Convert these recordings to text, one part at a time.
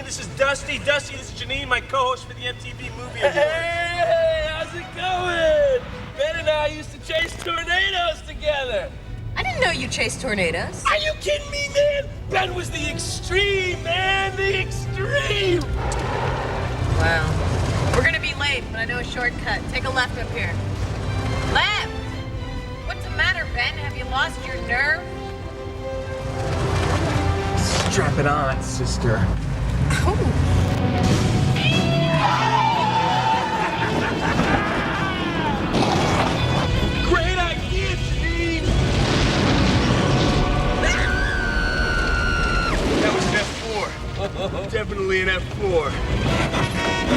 This is Dusty. Dusty, this is Janine, my co-host for the MTV Movie Awards. Hey, how's it going? Ben and I used to chase tornadoes together. I didn't know you chased tornadoes. Are you kidding me, man? Ben was the extreme, man, the extreme. Wow. We're gonna be late, but I know a shortcut. Take a left up here. Left! What's the matter, Ben? Have you lost your nerve? Strap it on, sister. Oh. Great idea, Janine. That was an F4. Definitely an F4.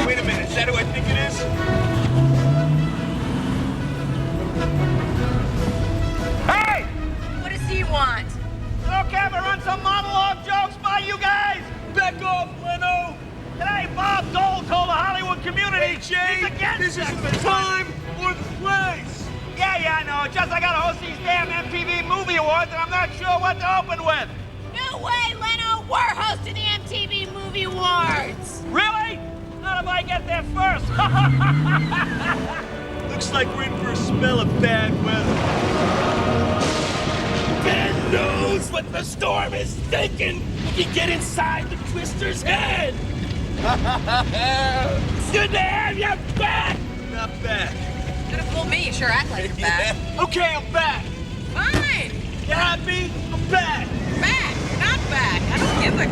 Wait a minute, is that who I think it is? Hey! What does he want? Okay, I'm gonna run some monologue jokes by you guys. Back off, Leno. Today, Bob Dole told the Hollywood community he's against This sex. isn't the time or the place. Yeah, I know. Just I gotta host these damn MTV Movie Awards, and I'm not sure what to open with. No way, Leno! We're hosting the MTV Movie Awards! Really? Not if I get there first. Looks like we're in for a spell of bad weather. Ben knows what the storm is thinking. He can get inside the Twister's head. It's good to have you back. Not back. Gonna fool me, you sure act like you're back. Okay, I'm back. Fine! You happy? I'm back. Back! You're not back! I don't give a...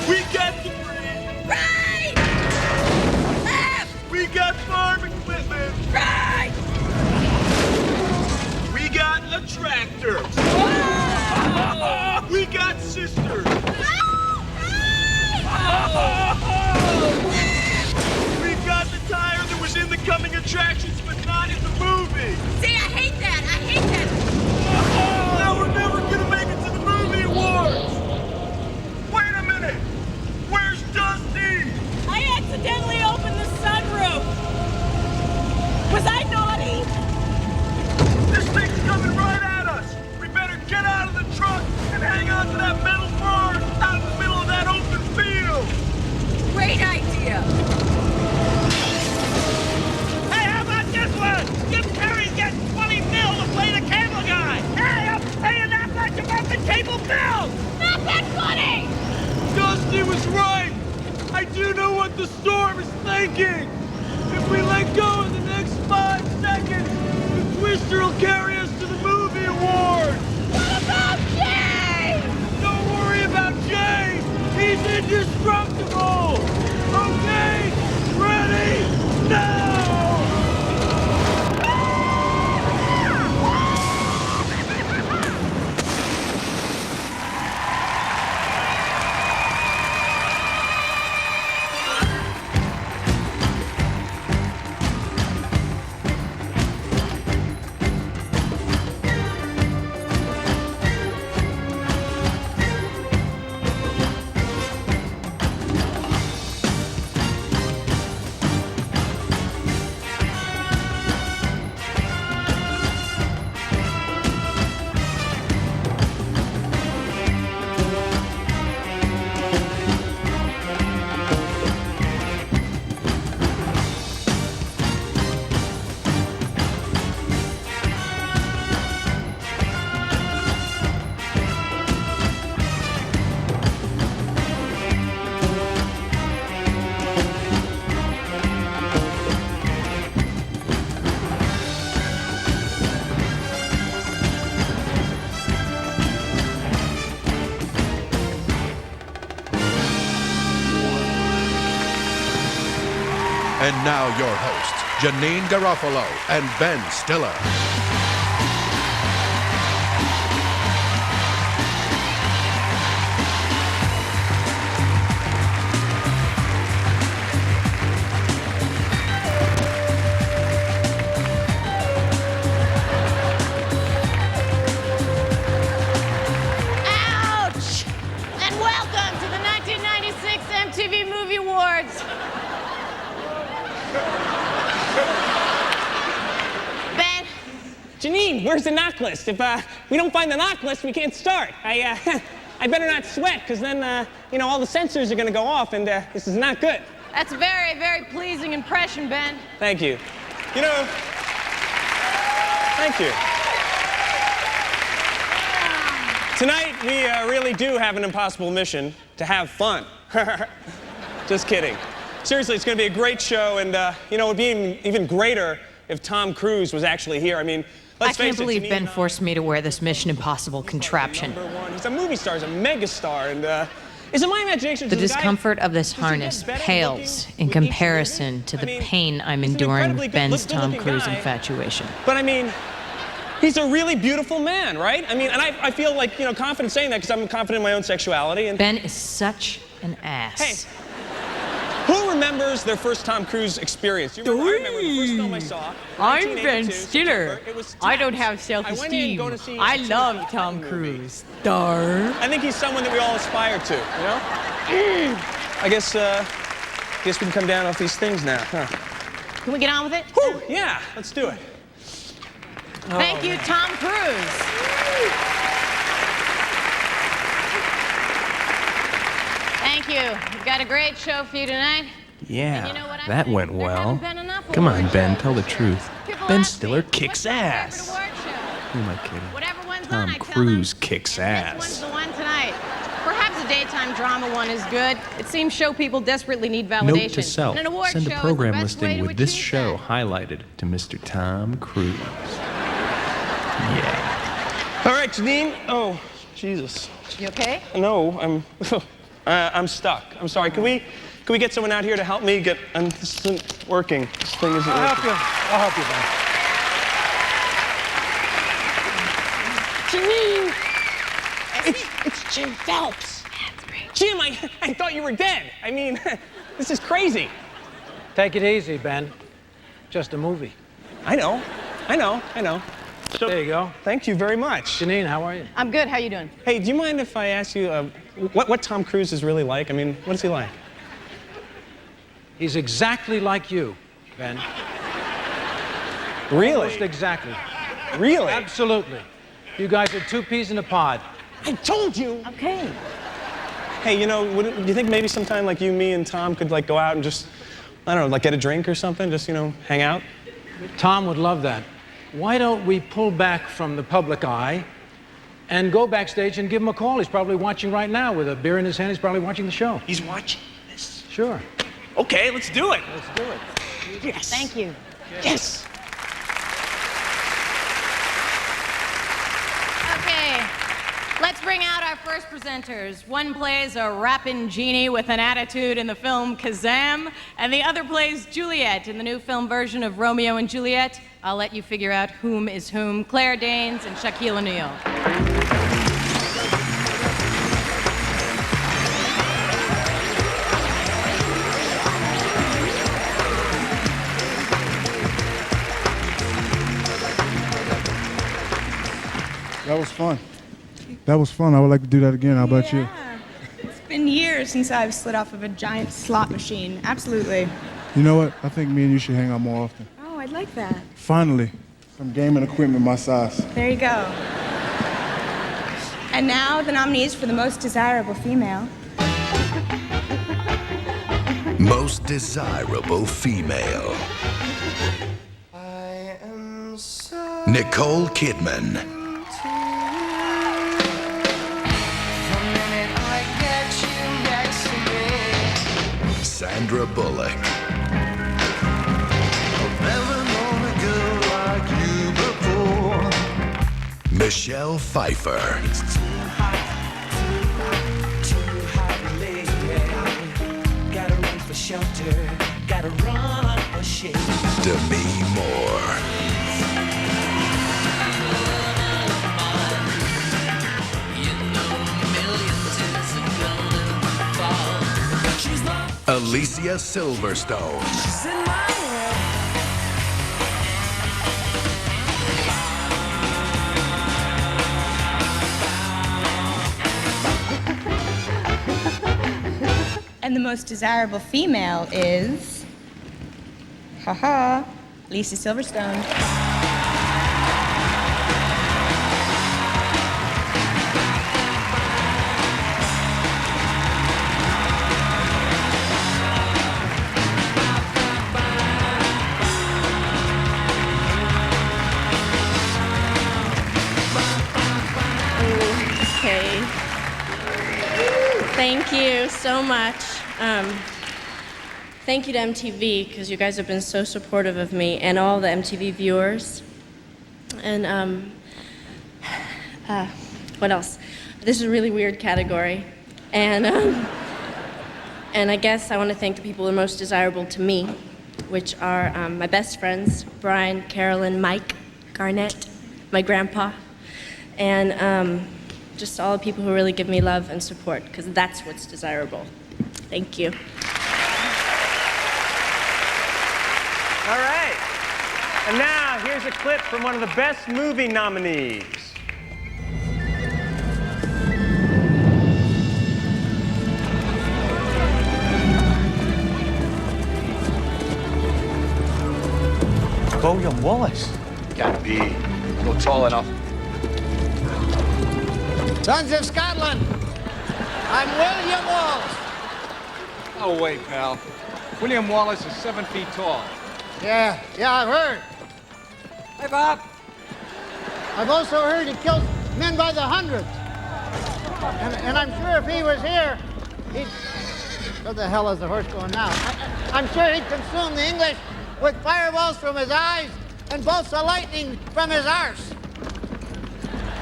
We got the bridge. Right! Left! We got farm equipment. Right! We got a tractor. We got sisters. We got the tire that was in the coming attractions, but not in the movie. See, I hate that! I hate that! Now we're never gonna make it to the movie awards. Wait a minute. Where's Dusty? I accidentally opened the sunroof! Was I naughty? This thing's coming right at us. We better get out of the truck and hang on to that metal bar out in the middle of that open field. Great idea! Hey, how about this one? Jim Carrey's getting 20 mil to play the cable guy. Hey, I'm paying that much about the cable bill. Not that funny! Dusty was right. I do know what the storm is thinking. If we let go in the next 5 seconds, the Twister will carry us to the movie awards. What about Jay? Don't worry about Jay. He's indestructible. Okay, ready, now. And now your hosts, Janine Garofalo and Ben Stiller. Ouch! And welcome to the 1996 MTV Movie Awards. Ben, Janine, where's the knock list? If we don't find the knock list, we can't start. I better not sweat, because then, you know, all the sensors are going to go off, and this is not good. That's a very, very pleasing impression, Ben. Thank you. You know, thank you. Tonight, we really do have an impossible mission to have fun. Just kidding. Seriously, it's going to be a great show, and, you know, it would be even greater if Tom Cruise was actually here. I mean, let's face it. I can't believe Ben forced me to wear this Mission Impossible contraption. He's a movie star, he's a megastar, and, is it my imagination? The discomfort of this harness pales in comparison to the pain I'm enduring with Ben's Tom Cruise infatuation. But I mean, he's a really beautiful man, right? I mean, and I feel like, you know, confident saying that because I'm confident in my own sexuality. And Ben is such an ass. Hey, who remembers their first Tom Cruise experience? You remember, I remember the first film I saw. I'm Ben Stiller. I don't have self-esteem. I love Tom Cruise. Star. I think he's someone that we all aspire to, you know? I guess we can come down off these things now, huh? Can we get on with it? Whew, yeah, let's do it. Thank you, Tom Cruise. Thank you. We've got a great show for you tonight. Yeah, And you know what I that think? went There well. haven't been enough Come on, award Ben, shows. tell the truth. People Ben ask Stiller me, kicks "What's your favorite ass. award show?" Who am I kidding? Whatever one's Tom on, I tell Cruise them, kicks and ass. This one's the one tonight. Perhaps a daytime drama one is good. It seems show people desperately need validation. Note to self, And an award send show a is program the best way listing to with this achieve show that. highlighted to Mr. Tom Cruise. Yeah. All right, Janine. Oh, Jesus. You okay? No, I'm stuck. I'm sorry. Can we get someone out here to help me get? This isn't working. This thing isn't I'll working. help you, Ben. Janine! It's Jim Phelps. That's great. Jim, I thought you were dead. I mean, this is crazy. Take it easy, Ben. Just a movie. I know. So, There you go. thank you very much. Janine, how are you? I'm good. How you doing? Hey, do you mind if I ask you what Tom Cruise is really like? I mean, what is he like? He's exactly like you, Ben. Really? Almost exactly. Really? Absolutely. You guys are two peas in a pod. I told you. Okay. Hey, you know, do you think maybe sometime like you, me, and Tom could like go out and just, I don't know, like get a drink or something? Just, you know, hang out? Tom would love that. Why don't we pull back from the public eye and go backstage and give him a call? He's probably watching right now with a beer in his hand. He's probably watching the show. He's watching this. Sure. Okay, let's do it. Let's do it. Yes. Thank you. Yes. Okay. Let's bring out our first presenters. One plays a rapping genie with an attitude in the film Kazam, and the other plays Juliet in the new film version of Romeo and Juliet. I'll let you figure out whom is whom. Claire Danes and Shaquille O'Neal. That was fun. That was fun. I would like to do that again. How about you? Yeah. It's been years since I've slid off of a giant slot machine. Absolutely. You know what? I think me and you should hang out more often. Oh, I'd like that. Finally, some gaming equipment my size. There you go. And now the nominees for the most desirable female. Most desirable female. Nicole Kidman. Sandra Bullock. I've never known a girl like you before. Michelle Pfeiffer. It's too hot, lady. Gotta run for shelter, gotta run for shade. Demi Moore. Alicia Silverstone. And the most desirable female is, haha, Lisa Silverstone. you so much. Thank you to MTV, because you guys have been so supportive of me and all the MTV viewers. And what else? This is a really weird category. And I guess I want to thank the people who are most desirable to me, which are my best friends, Brian, Carolyn, Mike, Garnett, my grandpa, and just all the people who really give me love and support, because that's what's desirable. Thank you. All right. And now, here's a clip from one of the best movie nominees. William Wallace. Can't be. Not tall enough. Sons of Scotland, I'm William Wallace. No way, pal. William Wallace is 7 feet tall. Yeah, I've heard. Hey, Bob. I've also heard he kills men by the hundreds. And I'm sure if he was here, he'd... Where the hell is the horse going now? I'm sure he'd consume the English with fireballs from his eyes and bolts of lightning from his arse.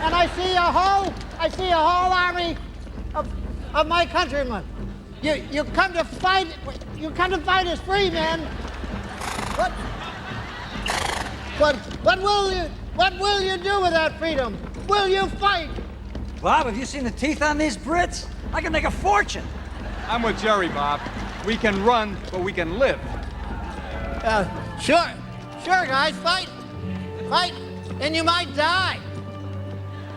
And I see a whole army of my countrymen. You come to fight as free men. What will you do with that freedom? Will you fight? Bob, have you seen the teeth on these Brits? I can make a fortune. I'm with Jerry, Bob. We can run, but we can live. Sure, guys, fight, and you might die.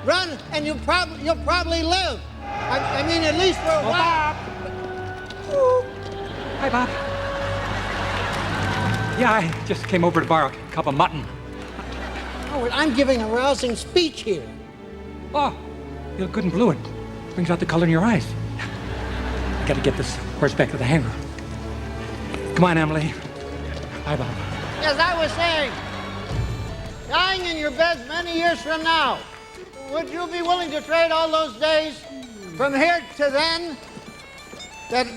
Run, and you'll probably live. I mean, at least for a while. Bob. Hi, Bob. Yeah, I just came over to borrow a cup of mutton. Howard, I'm giving a rousing speech here. Oh, you look good in blue. It brings out the color in your eyes. I gotta get this horse back to the hangar. Come on, Emily. Hi, Bob. As I was saying, dying in your bed many years from now, would you be willing to trade all those days from here to then? That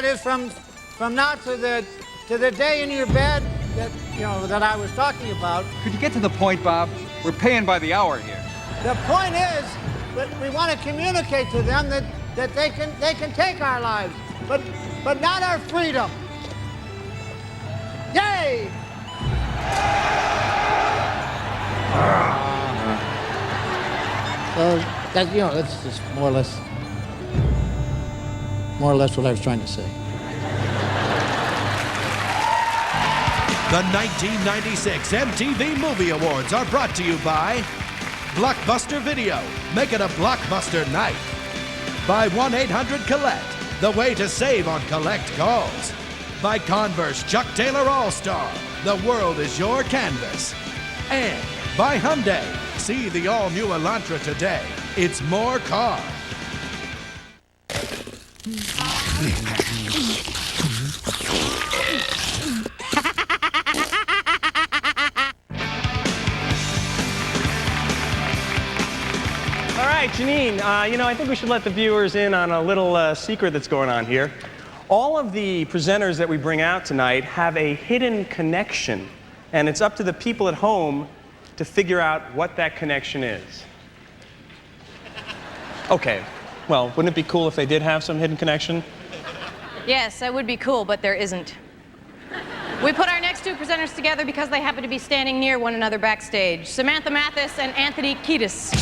is from now to the day in your bed that I was talking about. Could you get to the point, Bob? We're paying by the hour here. The point is that we want to communicate to them that they can take our lives, but not our freedom. Yay! So that's just more or less what I was trying to say. The 1996 MTV Movie Awards are brought to you by Blockbuster Video. Make it a blockbuster night. By 1-800-COLLECT, the way to save on collect calls. By Converse Chuck Taylor All-Star, the world is your canvas. And by Hyundai, see the all-new Elantra today. It's more car. All right, Janine, I think we should let the viewers in on a little secret that's going on here. All of the presenters that we bring out tonight have a hidden connection, and it's up to the people at home to figure out what that connection is. Okay, well, wouldn't it be cool if they did have some hidden connection? Yes, that would be cool, but there isn't. We put our next two presenters together because they happen to be standing near one another backstage. Samantha Mathis and Anthony Kiedis.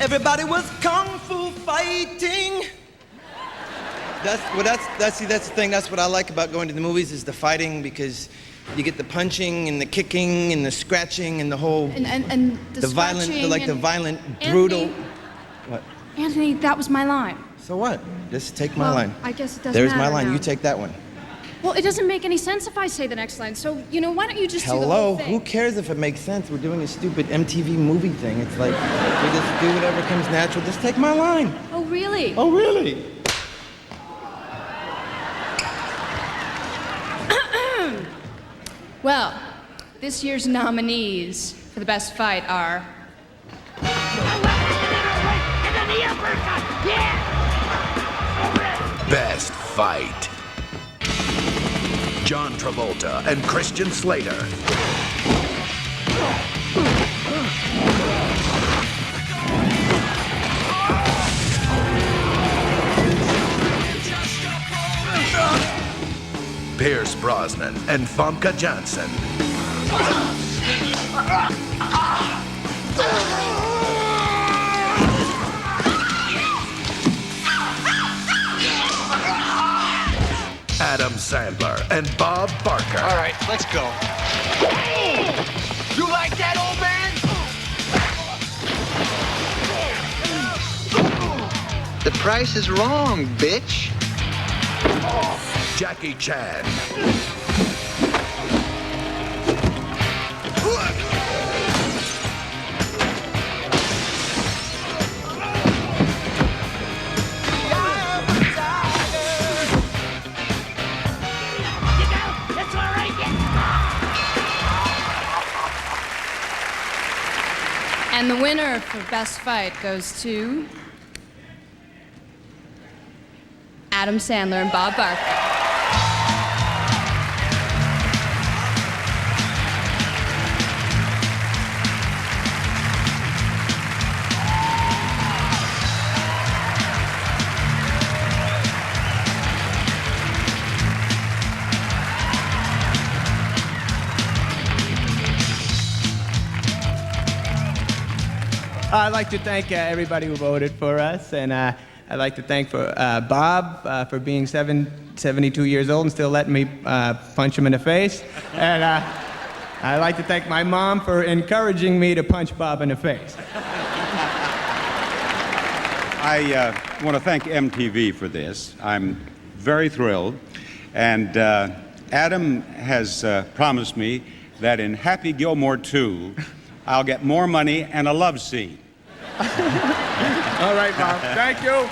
Everybody was kung fu fighting. That's the thing. That's what I like about going to the movies is the fighting, because you get the punching and the kicking and the scratching and the whole and the violent, scratching violent, Anthony, brutal. What? Anthony, that was my line. So what? Just take my line. I guess it doesn't There's matter my line. now. You take that one. Well, it doesn't make any sense if I say the next line. So, why don't you just do the Hello? whole thing? Who cares if it makes sense? We're doing a stupid MTV movie thing. It's like we just do whatever comes natural. Just take my line. Oh, really? Oh, really? Well, this year's nominees for the best fight are Best Fight. John Travolta and Christian Slater. Pierce Brosnan and Famke Janssen. Adam Sandler and Bob Barker. All right, let's go. You like that, old man? The price is wrong, bitch. Jackie Chan. And the winner for Best Fight goes to Adam Sandler and Bob Barker. I'd like to thank everybody who voted for us, and I'd like to thank Bob for being 72 years old and still letting me punch him in the face. And I'd like to thank my mom for encouraging me to punch Bob in the face. I want to thank MTV for this. I'm very thrilled. And Adam has promised me that in Happy Gilmore 2, I'll get more money and a love scene. All right, Bob. Thank you.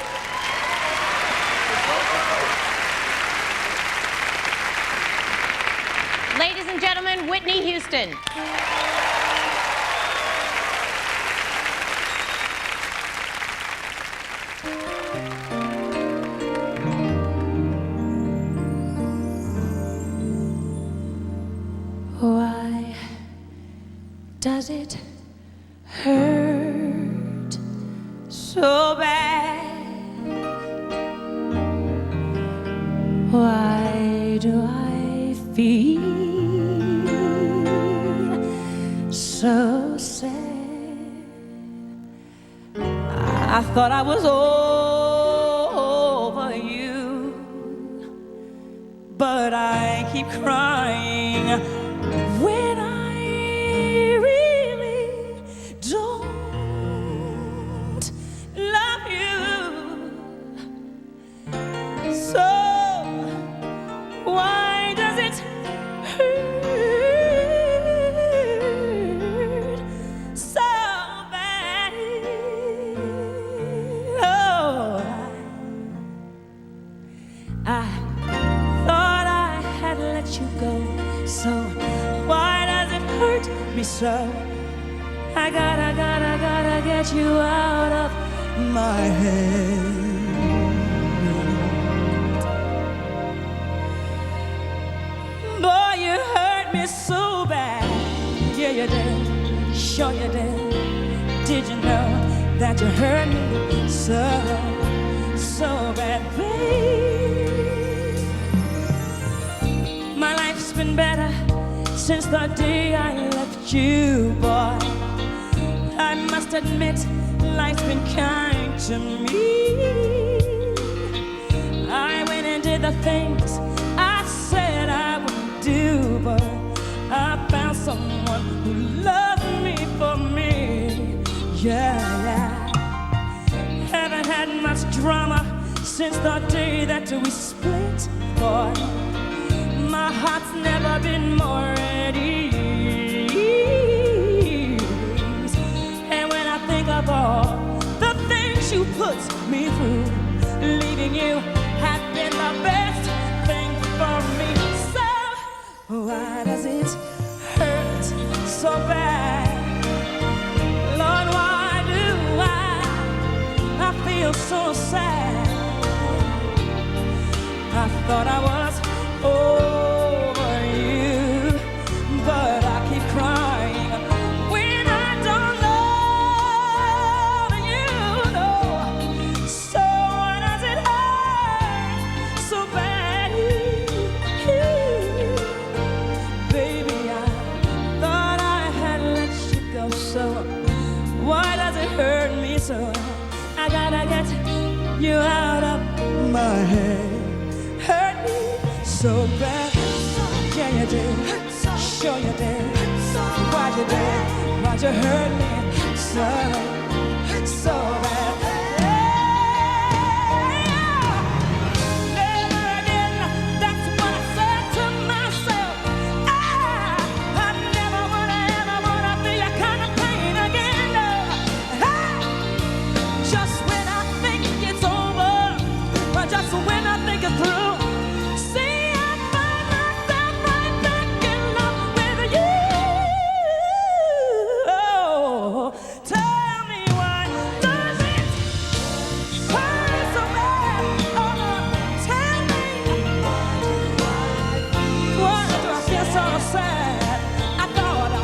Ladies and gentlemen, Whitney Houston. Why does it hurt so bad? Why do I feel so sad? I thought I was over you, but I keep crying when I really don't love you. So why does it hurt so bad? Oh, I thought I had let you go. So why does it hurt me so? I gotta get you out of my head. Boy, you hurt me so bad. Yeah, you did. Sure you did. Did you know that you hurt me so bad, babe? My life's been better since the day I left you, boy. I must admit, life's been kind to me. I went and did the things I said I would do, but I found someone who loved me for me. Yeah. Haven't had much drama since the day that we split, boy. My heart's never been more at ease. And when I think of all the things you put me through, leaving you has been the best thing for me. So Why does it hurt so bad? Lord, why do I feel so sad? I thought I was over you, but I keep crying when I don't love you, no. So why does it hurt so bad? Baby, I thought I had let you go, so why does it hurt me so? I gotta get you out of my head. Hurt me so bad. Yeah, you did. Sure you did. Why'd you do? Why'd you hurt me so bad? Never again, that's what I said to myself. I never ever wanna feel that kind of pain again, no. Just when I think it's over, or just when I think it's through, see, I find myself right back in love with you. Oh, tell me why does it hurt so bad? Oh, tell me why do I feel so sad? I thought I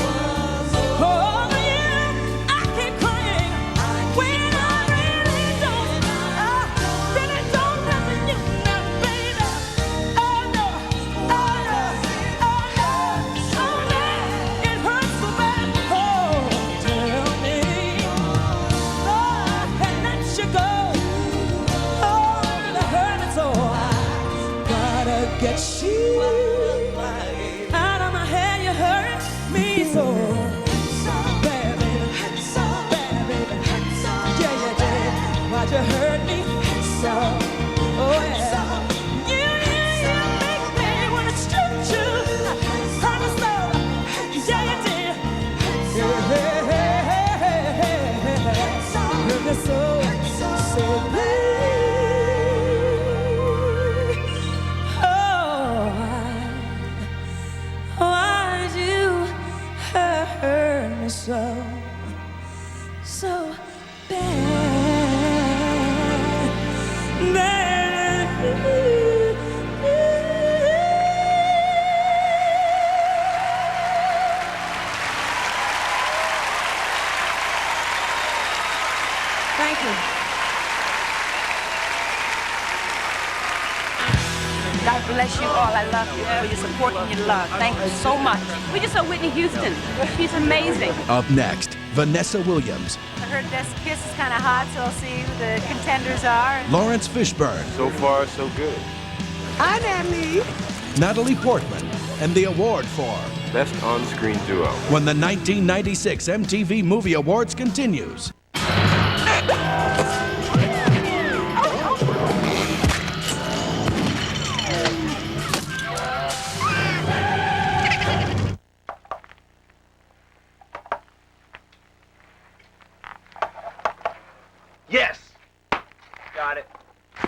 was over you. I keep crying when I really don't love you now, baby. Oh no, oh no, oh no, oh no, it hurts so bad. Oh, tell me, Lord, and let you go. Oh, that hurt me so. I gotta get you out of my head. You hurt me so bad, baby. Bad, baby. Yeah, you did. Why'd you hurt me so? Oh, yeah. You make me wanna shoot you. Hurt me so. Yeah, you did. Hurt me so bad. Oh, why'd you hurt me so bad? Thank you. God bless you all. I love you for your support and your love. Thank you so much. We just saw Whitney Houston. She's amazing. Up next, Vanessa Williams, I heard this kiss is kind of hot, so I'll see who the contenders are. Lawrence Fishburne, So far, so good. Hi, Natalie. Natalie Portman, and the award for Best on-screen duo. when the 1996 MTV Movie Awards continues. Yes! Got it.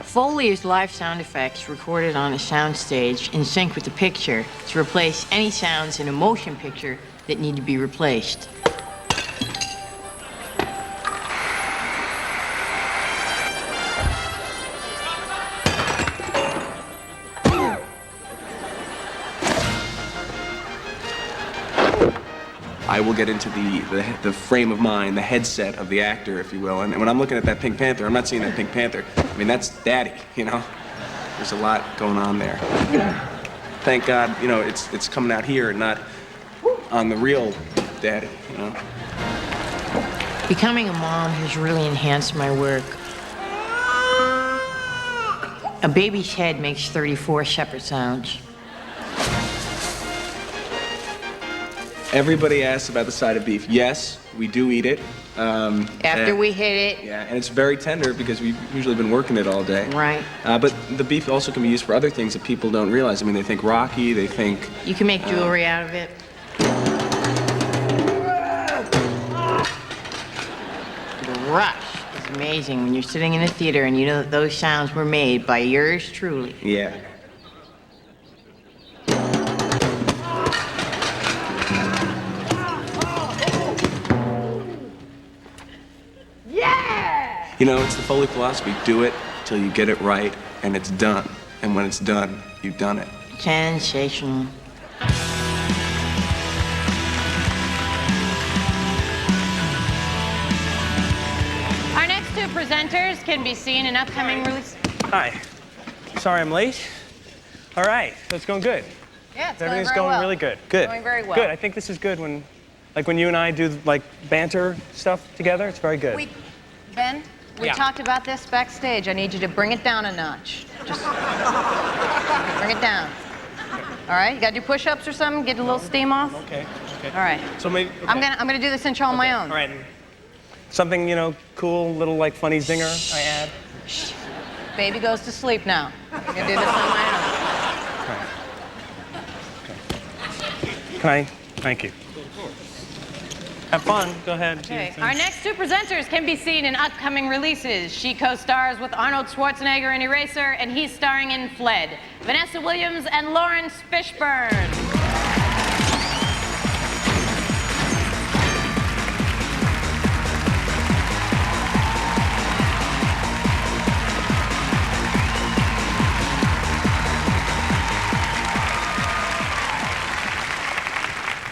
Foley is live sound effects recorded on a soundstage in sync with the picture to replace any sounds in a motion picture that need to be replaced. I will get into the frame of mind, the headset of the actor, if you will. And when I'm looking at that Pink Panther, I'm not seeing that Pink Panther. I mean, that's Daddy, you know? There's a lot going on there. Thank God, you know, it's coming out here and not on the real Daddy, you know? Becoming a mom has really enhanced my work. A baby's head makes 34 separate sounds. Everybody asks about the side of beef. Yes, we do eat it. After we hit it. Yeah, and it's very tender because we've usually been working it all day. Right. But the beef also can be used for other things that people don't realize. I mean, they think Rocky, they think... You can make jewelry out of it. The rush is amazing when you're sitting in a theater and you know that those sounds were made by yours truly. Yeah. You know, it's the Foley philosophy. Do it till you get it right, and it's done. And when it's done, you've done it. Sensational. Our next two presenters can be seen in upcoming release. Hi. Sorry I'm late. All right, so it's going good. Yeah, it's Everything's going very well. really good. Good. Going very well. Good. I think this is good when, like when you and I do like banter stuff together. It's very good. Ben, we talked about this backstage. I need you to bring it down a notch. Just bring it down. All right, you got to do push-ups or something. Get a little steam off. Okay. Okay. All right. So maybe. Okay. I'm gonna do this intro on my own. All right. Something, you know, cool, little like funny zinger I add. Baby goes to sleep now. I'm gonna do this on my own. Can I? Thank you. Have fun. Go ahead. Okay. Our next two presenters can be seen in upcoming releases. She co-stars with Arnold Schwarzenegger in Eraser, and he's starring in Fled. Vanessa Williams and Lawrence Fishburne.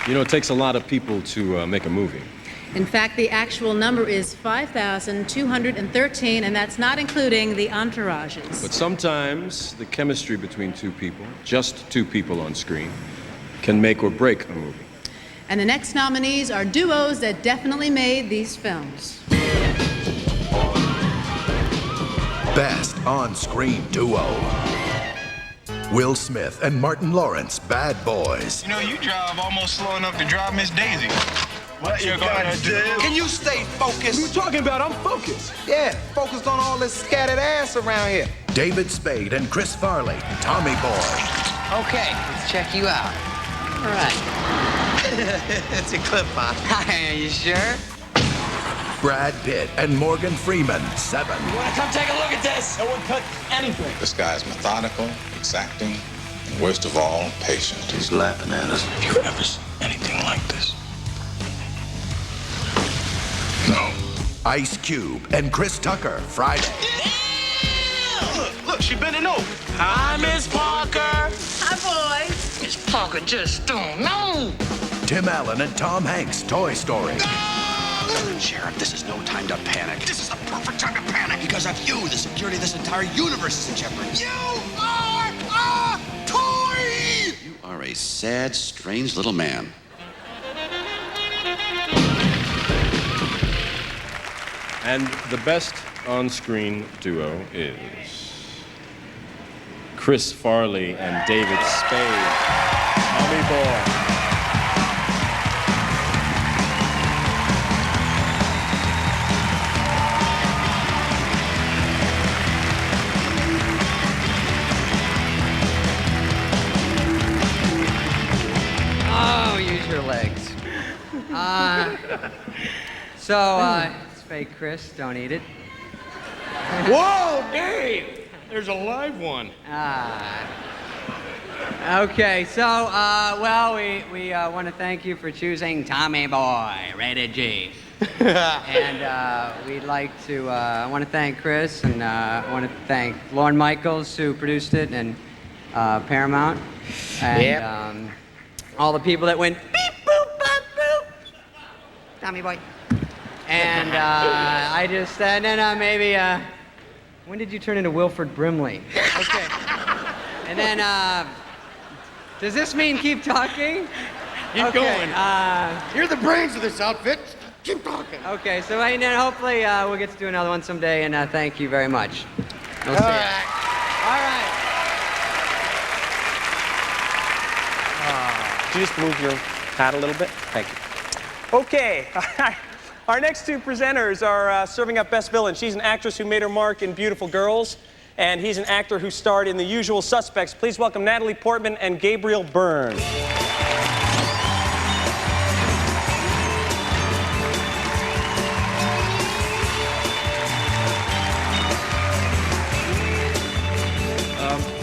You know, it takes a lot of people to make a movie. In fact, the actual number is 5,213, and that's not including the entourages. But sometimes the chemistry between two people, just two people on screen, can make or break a movie. And the next nominees are duos that definitely made these films. Best on-screen duo. Will Smith and Martin Lawrence, Bad Boys. You know, you drive almost slow enough to drive Miss Daisy. What you gonna do? Can you stay focused? What are you talking about? I'm focused. Yeah, focused on all this scattered ass around here. David Spade and Chris Farley, Tommy Boy. Okay, let's check you out. All right. It's a clip, huh? Are you sure? Brad Pitt and Morgan Freeman, Seven. You want to come take a look at this? No one cut anything. This guy's methodical, exacting, and worst of all, patient. He's laughing at us. Have you ever seen anything like this? No. Ice Cube and Chris Tucker, Friday. Look, she bending over. Hi, Miss Parker. Hi, boys. Miss Parker just don't know. Tim Allen and Tom Hanks, Toy Story. Sheriff, this is no time to panic. This is the perfect time to panic because of you. The security of this entire universe is in jeopardy. You are a toy! You are a sad, strange little man. And the best on-screen duo is Chris Farley and David Spade. Tommy Boy. Oh, use your legs. It's fake, Chris. Don't eat it. Whoa, Dave! There's a live one. Okay, so, we want to thank you for choosing Tommy Boy, rated G. And we'd like to, I want to thank Chris, and I want to thank Lorne Michaels, who produced it, and Paramount. And all the people that went beep, boop, bop, boop. Tommy Boy. And I just, and then maybe, when did you turn into Wilford Brimley? Okay. And then, does this mean keep talking? Keep going. You're the brains of this outfit. Keep talking. Okay, so and then hopefully we'll get to do another one someday, and thank you very much. We'll see you. All right. Could you just move your hat a little bit? Thank you. Okay. Our next two presenters are serving up Best Villain. She's an actress who made her mark in Beautiful Girls, and he's an actor who starred in The Usual Suspects. Please welcome Natalie Portman and Gabriel Byrne.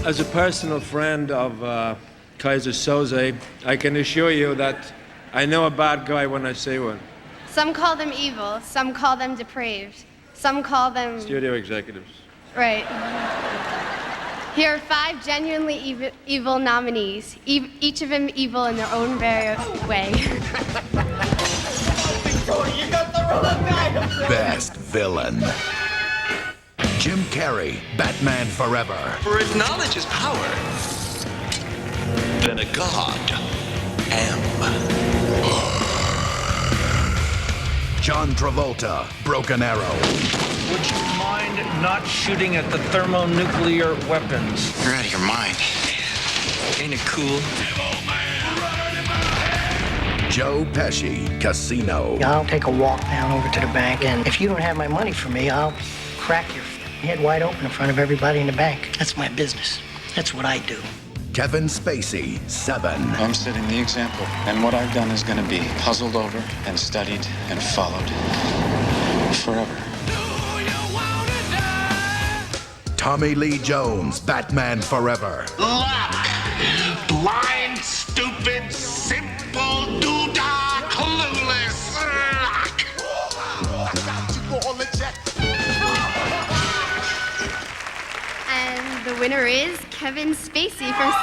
As a personal friend of Kaiser Soze, I can assure you that I know a bad guy when I see one. Some call them evil, some call them depraved. Some call them... Studio executives. Right. Here are 5 genuinely evil nominees, each of them evil in their own very way. You got the wrong guy. Best villain. Jim Carrey, Batman Forever. For if knowledge is power, then a god am. John Travolta, Broken Arrow. Would you mind not shooting at the thermonuclear weapons? You're out of your mind. Ain't it cool? Joe Pesci, Casino. I'll take a walk down over to the bank, and if you don't have my money for me, I'll crack your head wide open in front of everybody in the bank. That's my business. That's what I do. Kevin Spacey, Seven. I'm setting the example, and what I've done is going to be puzzled over and studied and followed forever. Tommy Lee Jones, Batman Forever. Luck! Blind, stupid, simple, doodah, clueless luck! And the winner is Kevin Spacey for 7.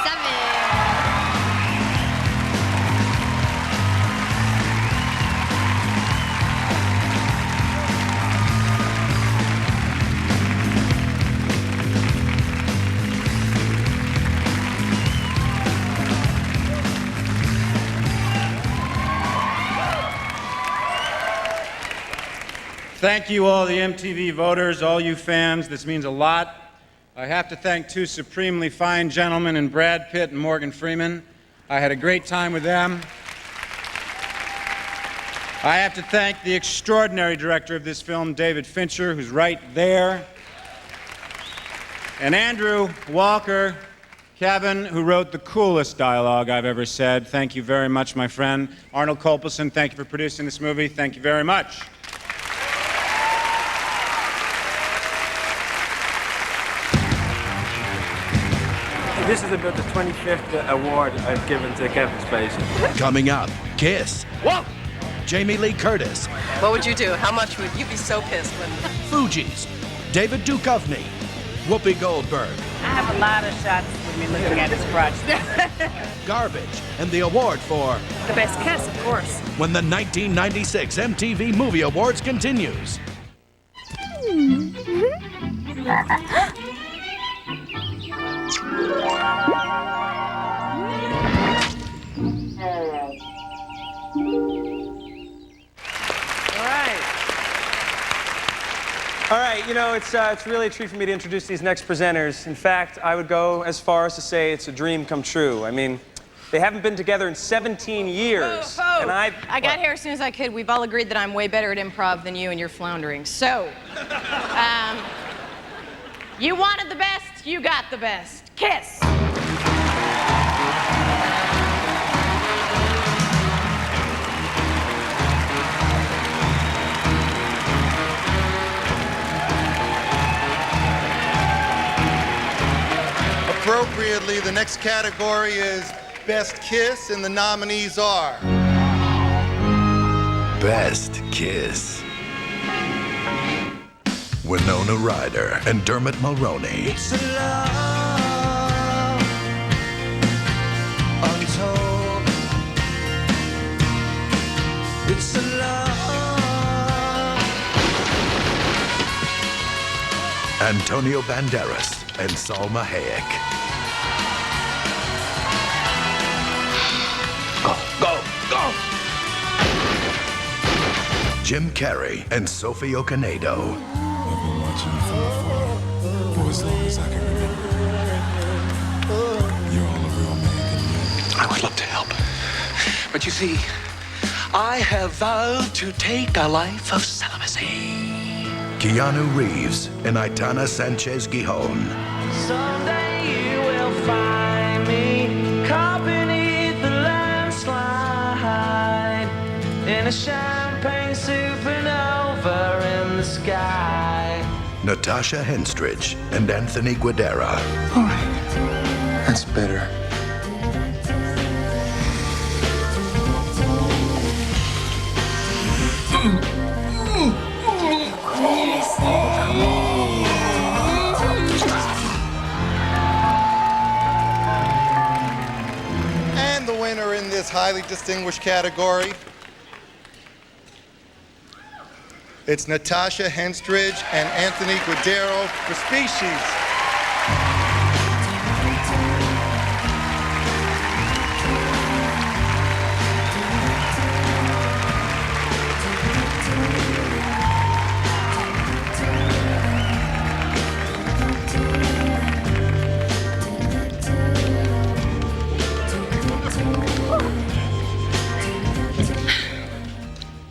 Thank you, all the MTV voters, all you fans. This means a lot. I have to thank 2 supremely fine gentlemen in Brad Pitt and Morgan Freeman. I had a great time with them. I have to thank the extraordinary director of this film, David Fincher, who's right there. And Andrew Walker, Kevin, who wrote the coolest dialogue I've ever said. Thank you very much, my friend. Arnold Colpelson, thank you for producing this movie. Thank you very much. This is about the 25th award I've given to Kevin Spacey. Coming up, Kiss. Whoa! Jamie Lee Curtis. What would you do? How much would you be so pissed when... Fugees. David Duchovny. Whoopi Goldberg. I have a lot of shots with me looking at his crotch. Garbage. And the award for... The best kiss, of course. When the 1996 MTV Movie Awards continues. All right, you know, it's really a treat for me to introduce these next presenters. In fact, I would go as far as to say it's a dream come true. I mean, they haven't been together in 17 years. Whoa. And I got here as soon as I could. We've all agreed that I'm way better at improv than you, and you're floundering. So, you wanted the best, you got the best. Kiss. Appropriately, the next category is Best Kiss, and the nominees are... Best Kiss. Winona Ryder and Dermot Mulroney. It's a love untold. It's a love. Antonio Banderas and Salma Hayek. Go, go, go! Jim Carrey and Sophie Okonedo. I've been watching you from afar for as long as I can remember. You're all a real man, can you? I would love to help. But you see, I have vowed to take a life of celibacy. Keanu Reeves and Aitana Sanchez Gijon. Someday you will find me caught beneath the landslide in a champagne supernova in the sky. Natasha Henstridge and Anthony Guidera. All right. That's better. winner in this highly distinguished category. It's Natasha Henstridge and Anthony Guidero for Species.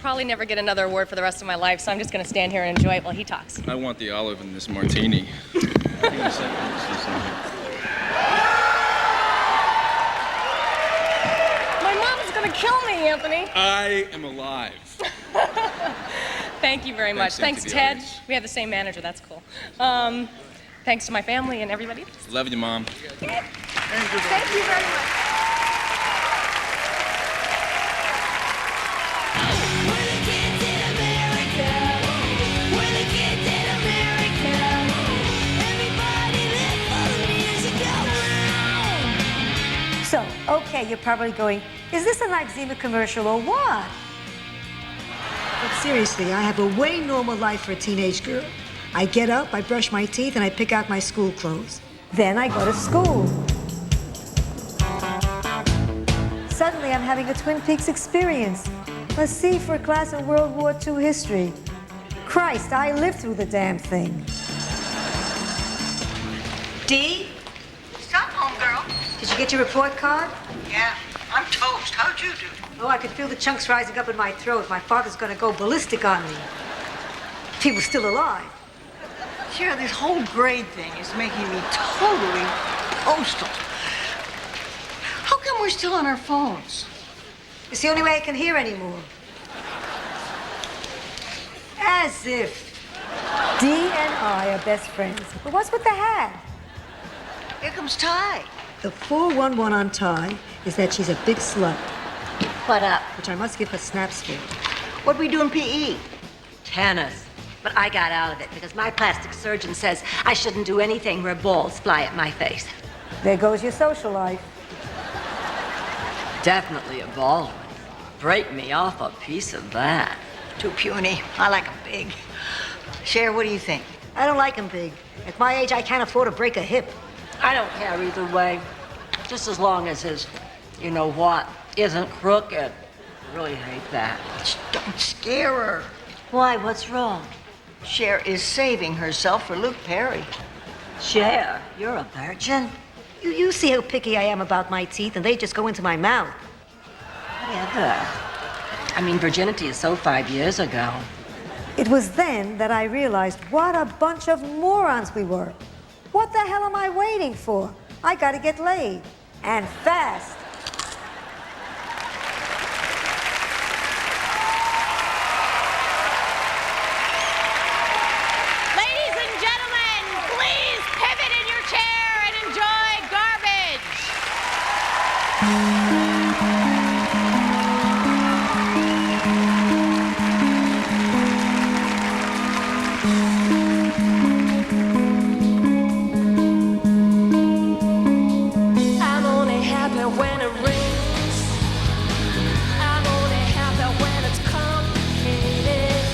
Probably never get another award for the rest of my life, so I'm just going to stand here and enjoy it while he talks. I want the olive in this martini. Hang on a second. My mom's going to kill me, Anthony. I am alive. Thank you very much. Thanks, Thanks, MTV Ted. audience. We have the same manager. That's cool. Thanks to my family and everybody. Love you, Mom. Thank you very much. So, okay, you're probably going, is this a Noxzema commercial or what? But seriously, I have a way normal life for a teenage girl. I get up, I brush my teeth, and I pick out my school clothes. Then I go to school. Suddenly, I'm having a Twin Peaks experience. A C for a class in World War II history. Christ, I lived through the damn thing. Dee? Stop, homegirl. Did you get your report card? Yeah, I'm toast. How'd you do? Oh, I could feel the chunks rising up in my throat. My father's gonna go ballistic on me. If he was still alive. Shara, this whole grade thing is making me totally postal. How come we're still on our phones? It's the only way I can hear anymore. As if. Dee and I are best friends. But what's with the hat? Here comes Ty. The 411 on Ty is that she's a big slut. What up? Which I must give her snaps for. What we do in PE? Tennis. But I got out of it because my plastic surgeon says I shouldn't do anything where balls fly at my face. There goes your social life. Definitely a ball one. Break me off a piece of that. Too puny. I like 'em big. Cher, what do you think? I don't like him big. At my age, I can't afford to break a hip. I don't care either way. Just as long as his, you know what, isn't crooked. I really hate that. Don't scare her. Why? What's wrong? Cher is saving herself for Luke Perry. Cher, you're a virgin? You see how picky I am about my teeth, and they just go into my mouth. Whatever. I mean, virginity is so 5 years ago. It was then that I realized what a bunch of morons we were. What the hell am I waiting for? I gotta get laid. And fast. Ladies and gentlemen, please pivot in your chair and enjoy Garbage. I'm only happy when it rains. I'm only happy when it's complicated.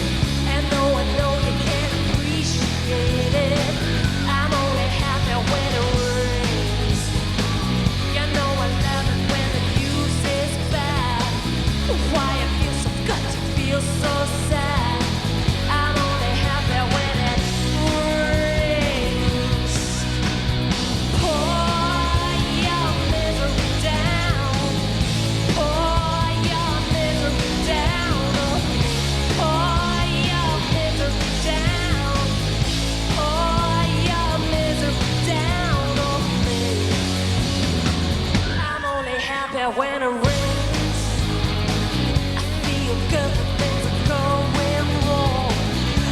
And though I know you can't appreciate it, I'm only happy when it rains. You know I love it when the news is bad. Why it feels so good to feel so sad. I'm only happy when it rains. Pour your misery down. Pour your misery down on me. Pour your misery down. Pour your misery down on me. I'm only happy when it rains. I feel good when things are going wrong.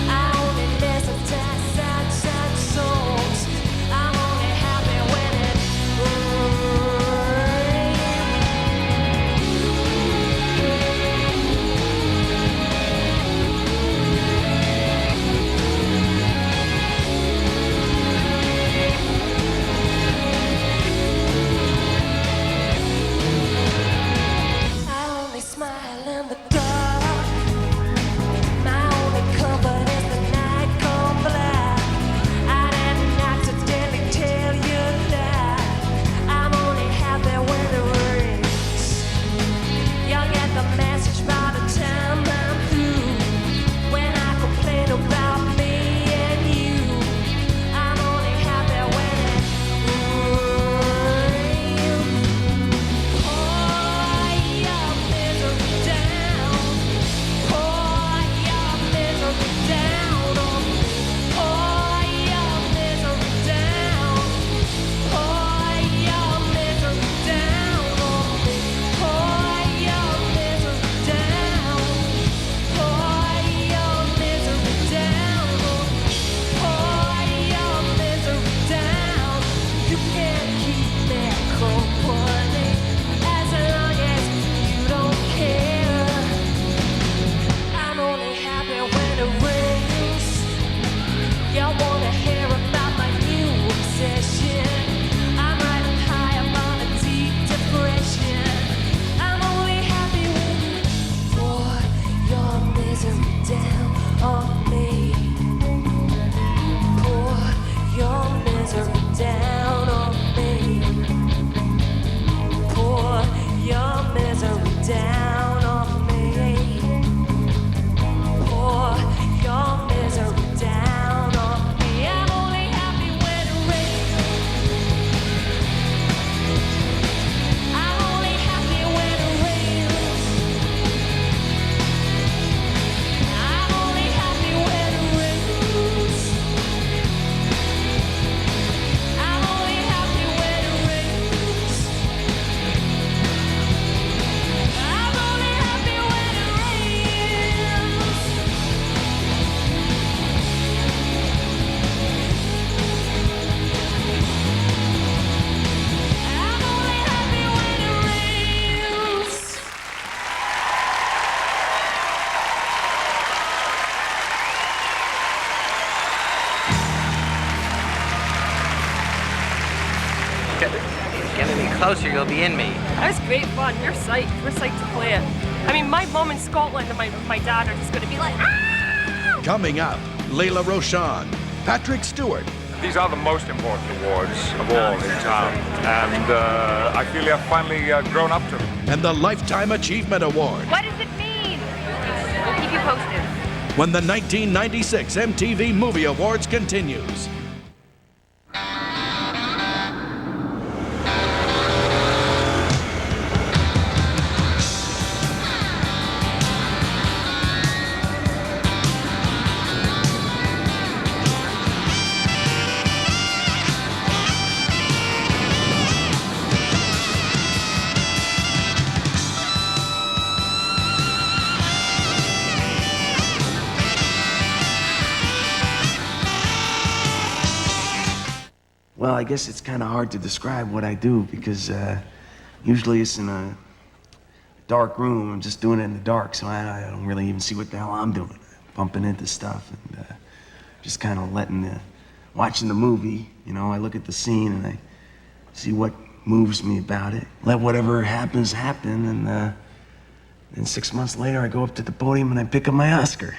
I only listen to sad, sad songs. I'm only happy when it closer, you'll be in me. That was great fun. We're psyched. We're psyched to play it. I mean, my mom in Scotland and my dad are just going to be like, ah! Coming up, Layla Roshan, Patrick Stewart. These are the most important awards of all in town, and I feel I've finally grown up to them. And the Lifetime Achievement Award. What does it mean? We'll keep you posted. When the 1996 MTV Movie Awards continues. Well, I guess it's kind of hard to describe what I do because usually it's in a dark room. I'm just doing it in the dark, so I don't really even see what the hell I'm doing. Bumping into stuff and just kind of watching the movie. You know, I look at the scene and I see what moves me about it. Let whatever happens happen, and then 6 months later I go up to the podium and I pick up my Oscar.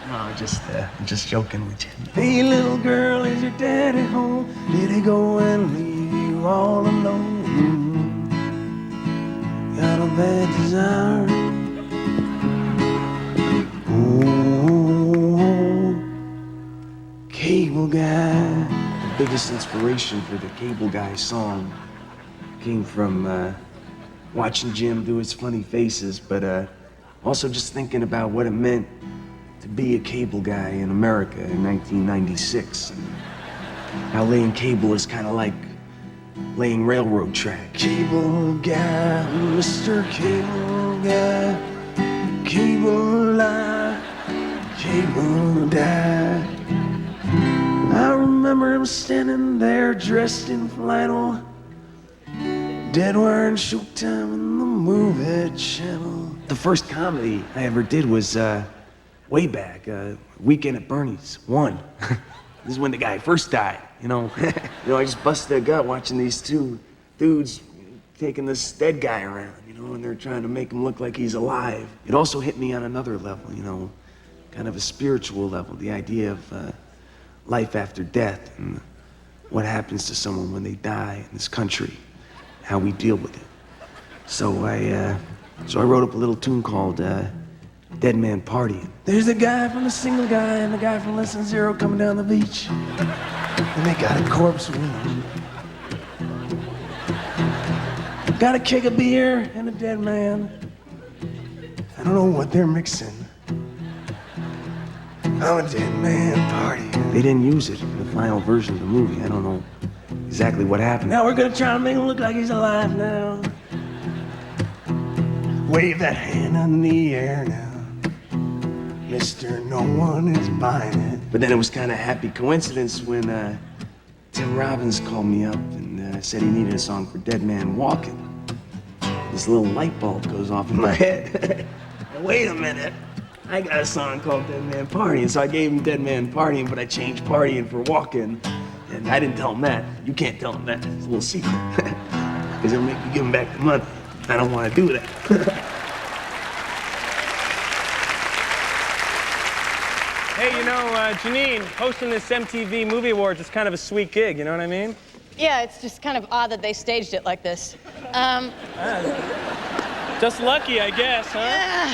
No, I'm just joking with you. Hey, little girl, is your daddy home? Did he go and leave you all alone? Got a bad desire. Oh, Cable Guy. The biggest inspiration for the Cable Guy song came from watching Jim do his funny faces, but also just thinking about what it meant to be a cable guy in America in 1996. How laying cable is kind of like laying railroad track. Cable guy, Mr. Cable Guy, cable lie, cable die. I remember him standing there dressed in flannel, dead wearing Showtime in the movie channel. The first comedy I ever did was way back, Weekend at Bernie's 1. This is when the guy first died, you know. I just busted a gut watching these two dudes taking this dead guy around, you know, and they're trying to make him look like he's alive. It also hit me on another level, you know, kind of a spiritual level, the idea of life after death and what happens to someone when they die in this country, how we deal with it. So I wrote up a little tune called Dead Man Partying. There's the guy from the Single Guy and the guy from Less Than Zero coming down the beach. And they got a corpse with them. Got a keg of beer and a dead man. I don't know what they're mixing. I'm a dead man party. They didn't use it in the final version of the movie. I don't know exactly what happened. Now we're gonna try to make him look like he's alive now. Wave that hand in the air now. Mister, no one is buying it. But then it was kind of happy coincidence when Tim Robbins called me up and said he needed a song for Dead Man Walking. This little light bulb goes off in my head. Wait a minute. I got a song called Dead Man Partying, so I gave him Dead Man Partying, but I changed partying for walking. And I didn't tell him that. You can't tell him that. It's a little secret. Because it'll make you give him back the money. I don't want to do that. Hey, you know, Janine, hosting this MTV Movie Awards is kind of a sweet gig, you know what I mean? Yeah, it's just kind of odd that they staged it like this. Just lucky, I guess, huh?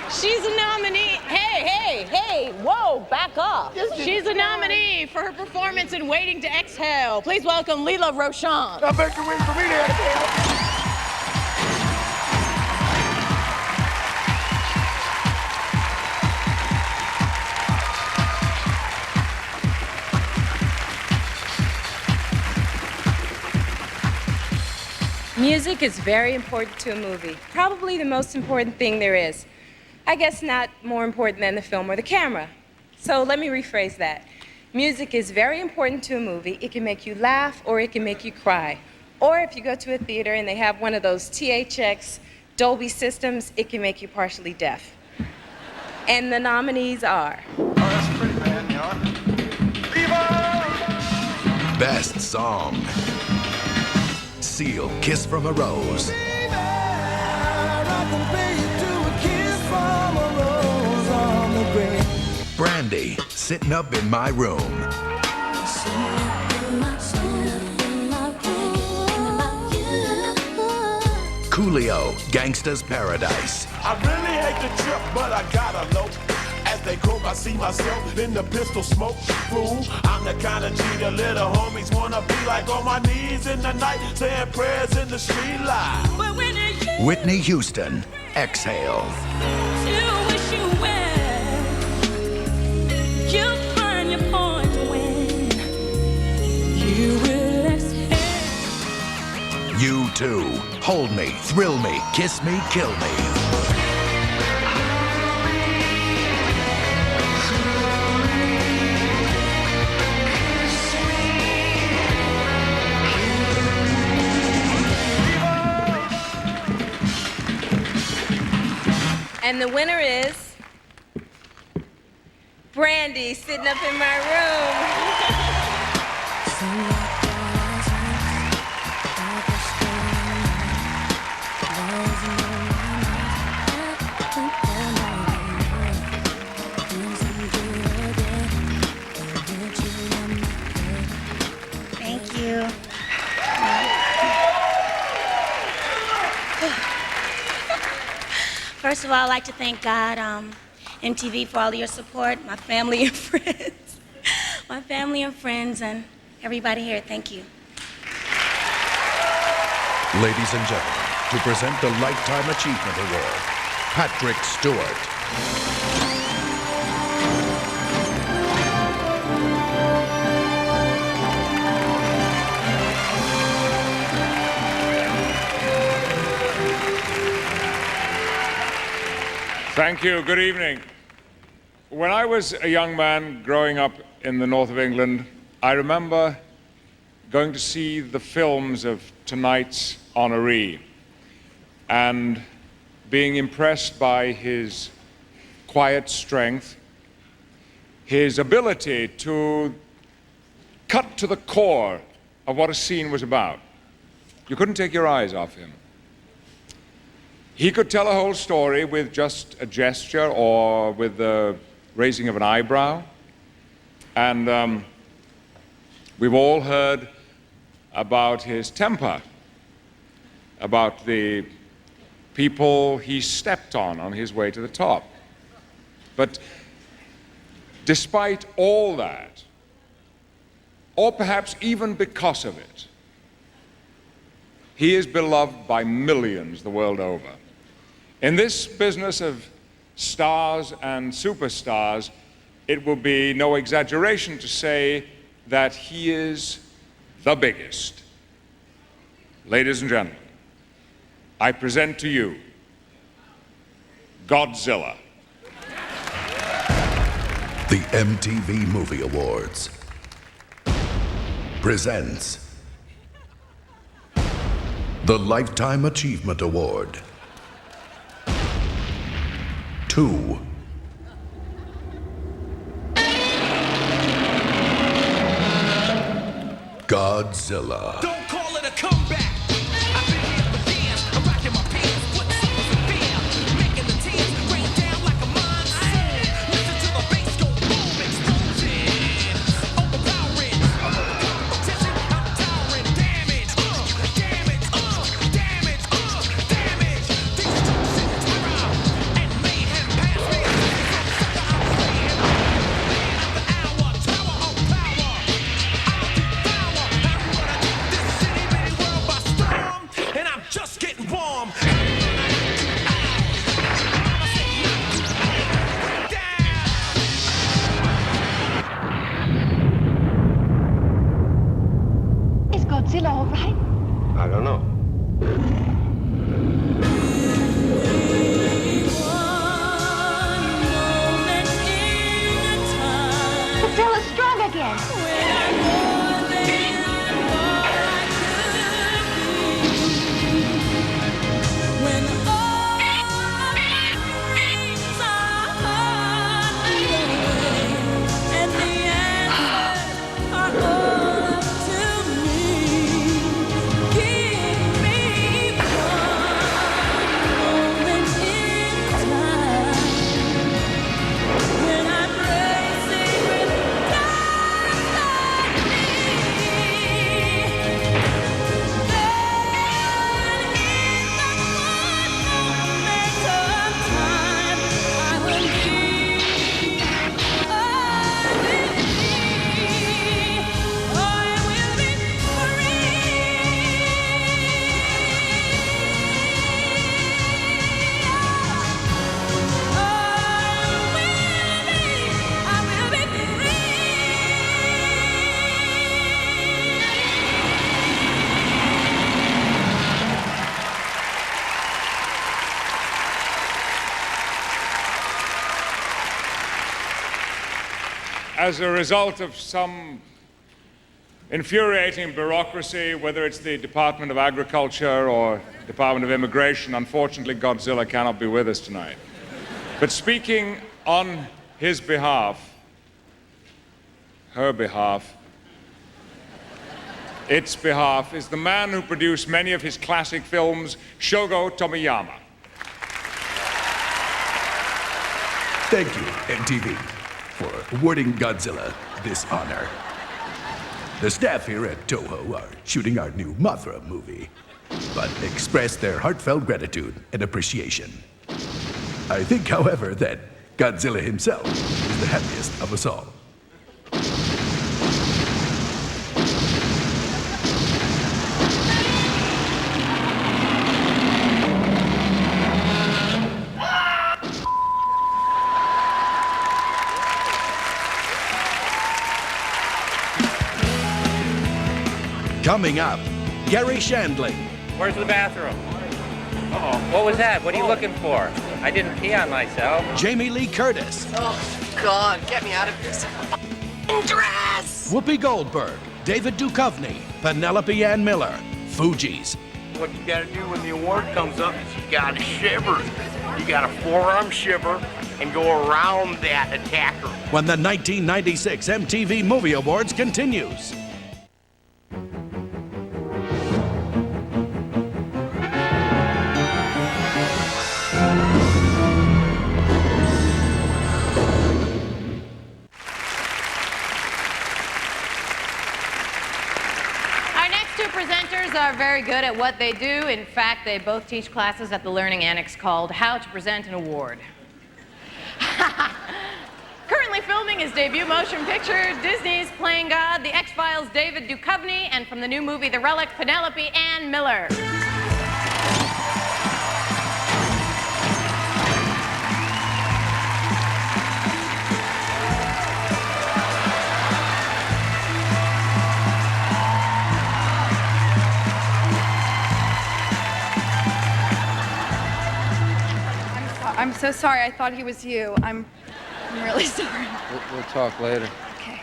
She's a nominee. Hey, whoa, back off. She's a nominee for her performance in Waiting to Exhale. Please welcome Layla Roshan. I bet you're waiting for me to exhale. Music is very important to a movie. Probably the most important thing there is. I guess not more important than the film or the camera. So let me rephrase that. Music is very important to a movie. It can make you laugh or it can make you cry. Or if you go to a theater and they have one of those THX Dolby systems, it can make you partially deaf. And the nominees are... Oh, that's pretty bad, Best Song. Lucille, Kiss from a Rose. Brandy, Sitting Up in My Room. Coolio, Gangsta's Paradise. I really hate the trip, but I gotta know. As they croak, I see myself in the pistol smoke. Fool, I'm the kind of G the little homies wanna be like, on my knees in the night, saying prayers in the street light. Whitney Houston, Exhale. You Too, Hold Me, Thrill Me, Kiss Me, Kill Me. And the winner is Brandy, Sitting Up in My Room. Thank you. First of all, I'd like to thank God, MTV, for all of your support, my family and friends. My family and friends and everybody here, thank you. Ladies and gentlemen, to present the Lifetime Achievement Award, Patrick Stewart. Thank you. Good evening. When I was a young man growing up in the north of England, I remember going to see the films of tonight's honoree and being impressed by his quiet strength, his ability to cut to the core of what a scene was about. You couldn't take your eyes off him. He could tell a whole story with just a gesture or with the raising of an eyebrow. And we've all heard about his temper, about the people he stepped on his way to the top. But despite all that, or perhaps even because of it, he is beloved by millions the world over. In this business of stars and superstars, it will be no exaggeration to say that he is the biggest. Ladies and gentlemen, I present to you Godzilla. The MTV Movie Awards presents the Lifetime Achievement Award. 2. Godzilla. Don't call it a comeback. I've been here for years. I'm rocking my pants, putting something severe, making the tears rain down like a monsoon. Listen to the bass go boom, explosion, overpowering. Competition, I'm towering. Damage, damage, damage, damage. Destruction, terror, and mayhem pass me. Sucker, I'm playing. Man of the hour, tower of power. I'll devour everyone I do. This is as a result of some infuriating bureaucracy, whether it's the Department of Agriculture or Department of Immigration. Unfortunately, Godzilla cannot be with us tonight. But speaking on his behalf, her behalf, its behalf, is the man who produced many of his classic films, Shogo Tomiyama. Thank you, MTV, for awarding Godzilla this honor. The staff here at Toho are shooting our new Mothra movie, but express their heartfelt gratitude and appreciation. I think, however, that Godzilla himself is the happiest of us all. Coming up, Gary Shandling. Where's the bathroom? Uh-oh. What was that? What are you looking for? I didn't pee on myself. Jamie Lee Curtis. Oh, God, get me out of this dress! Whoopi Goldberg. David Duchovny. Penelope Ann Miller. Fugees. What you gotta do when the award comes up is you gotta shiver. You gotta forearm shiver and go around that attacker. When the 1996 MTV Movie Awards continues. Are very good at what they do. In fact, they both teach classes at the Learning Annex called How to Present an Award. Currently filming his debut motion picture, Disney's Playing God, The X-Files' David Duchovny, and from the new movie The Relic, Penelope Ann Miller. I'm so sorry. I thought he was you. I'm really sorry. We'll talk later. Okay.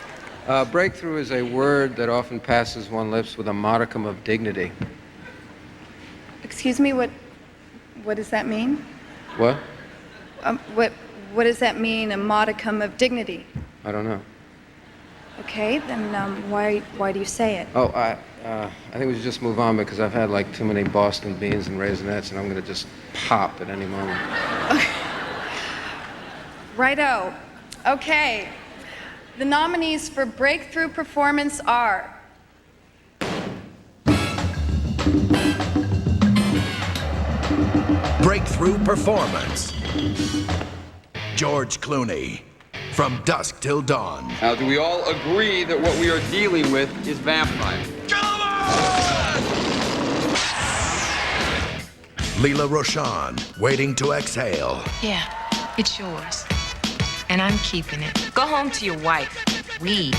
Breakthrough is a word that often passes one's lips with a modicum of dignity. Excuse me. What does that mean? What? What does that mean? A modicum of dignity. I don't know. Okay. Then why do you say it? Oh, I think we should just move on because I've had like too many Boston beans and Raisinets, and I'm gonna just pop at any moment. Righto. Okay. The nominees for Breakthrough Performance are Breakthrough Performance. George Clooney. From Dusk Till Dawn. Now, do we all agree that what we are dealing with is vampire? Leela Roshan, Waiting to Exhale. Yeah, it's yours. And I'm keeping it. Go home to your wife. We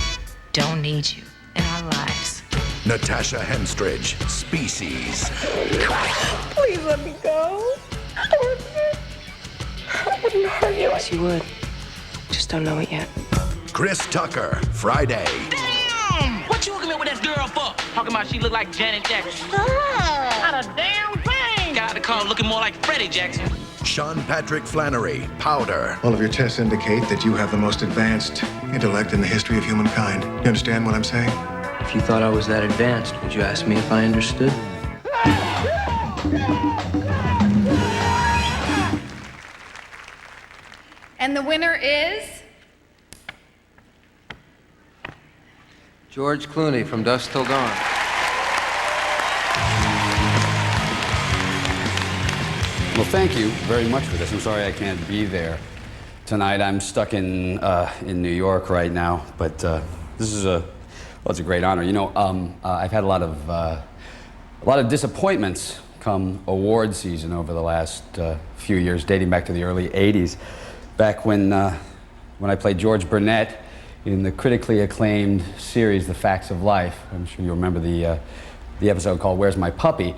don't need you in our lives. Natasha Henstridge, Species. Please let me go. I wouldn't hurt you. Yes, you would. Just don't know it yet. Chris Tucker, Friday. Damn! What you hooking up with that girl for? Talking about she look like Janet Jackson. Not a damn thing! Got out of the car looking more like Freddie Jackson. Sean Patrick Flannery, Powder. All of your tests indicate that you have the most advanced intellect in the history of humankind. You understand what I'm saying? If you thought I was that advanced, would you ask me if I understood? And the winner is George Clooney from Dusk Till Dawn. Well, thank you very much for this. I'm sorry I can't be there tonight. I'm stuck in New York right now, but this is it's a great honor. You know, I've had a lot of disappointments come award season over the last few years, dating back to the early '80s, back when I played George Burnett in the critically acclaimed series The Facts of Life. I'm sure you remember the episode called Where's My Puppy,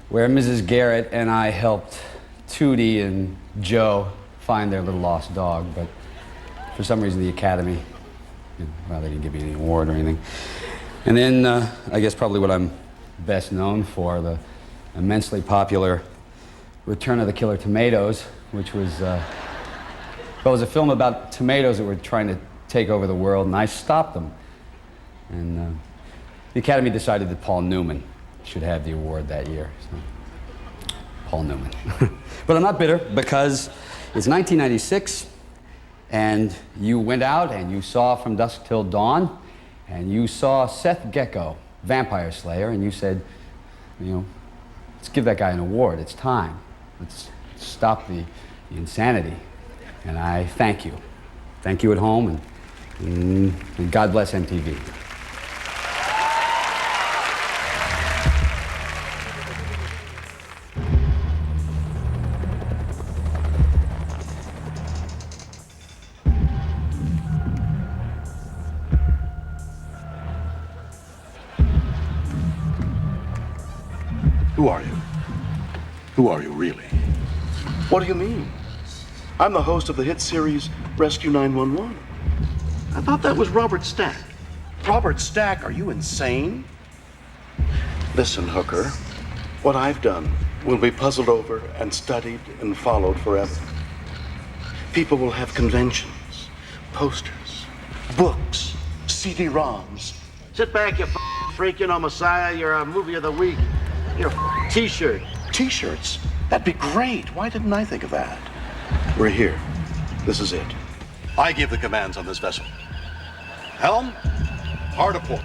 where Mrs. Garrett and I helped Tootie and Joe find their little lost dog, but for some reason the Academy Well, they didn't give me any award or anything. And then, I guess probably what I'm best known for, the immensely popular Return of the Killer Tomatoes, which was, well, it was a film about tomatoes that were trying to take over the world, and I stopped them. And the Academy decided that Paul Newman should have the award that year. So, Paul Newman. But I'm not bitter, because it's 1996, and you went out and you saw From Dusk Till Dawn, and you saw Seth Gecko, Vampire Slayer, and you said, you know, let's give that guy an award. It's time. Let's stop the insanity. And I thank you. Thank you at home, and God bless MTV. Who are you? Who are you, really? What do you mean? I'm the host of the hit series Rescue 911. I thought that was Robert Stack. Robert Stack, are you insane? Listen, Hooker, what I've done will be puzzled over and studied and followed forever. People will have conventions, posters, books, CD-ROMs. Sit back, you freak. You know, Messiah, you're a movie of the week. You're a t-shirt. T-shirts? That'd be great. Why didn't I think of that? We're here. This is it. I give the commands on this vessel. Helm, hard a port.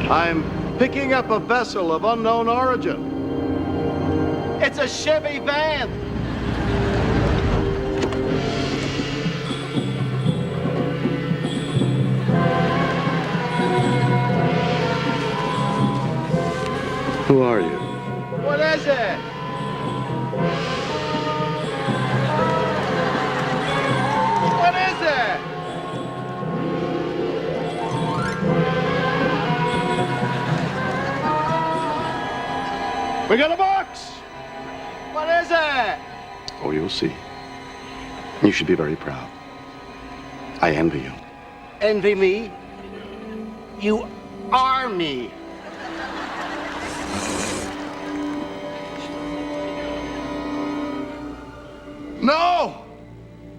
I'm picking up a vessel of unknown origin. It's a Chevy van. Who are you? What is it? What is it? We got a box. What is it? Oh, you'll see. You should be very proud. I envy you. Envy me? You are me. No!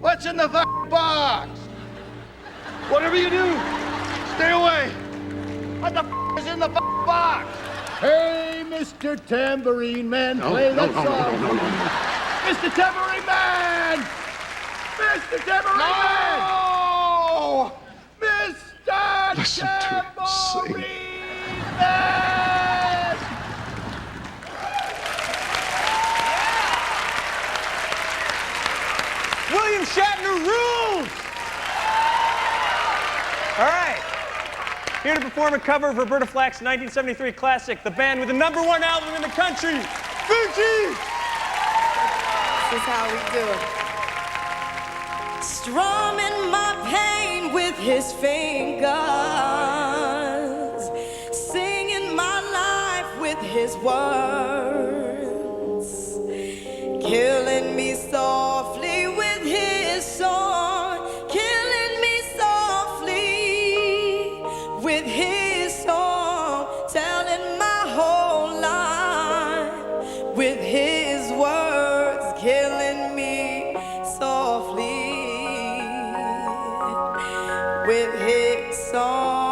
What's in the box? Whatever you do, stay away. What the is in the box? Hey, Mr. Tambourine Man, play that song. No. Mr. Tambourine Man! Mr. Tambourine Man! No! Mr. Listen to him sing. Man! William Shatner rules! All right. Here to perform a cover of Roberta Flack's 1973 classic, the band with the #1 album in the country, Fuji! This is how we do it. Strumming my pain with his fingers, singing my life with his words, killing me softly with his song, killing me softly with his song, telling my whole life with his words, killing me softly with his song.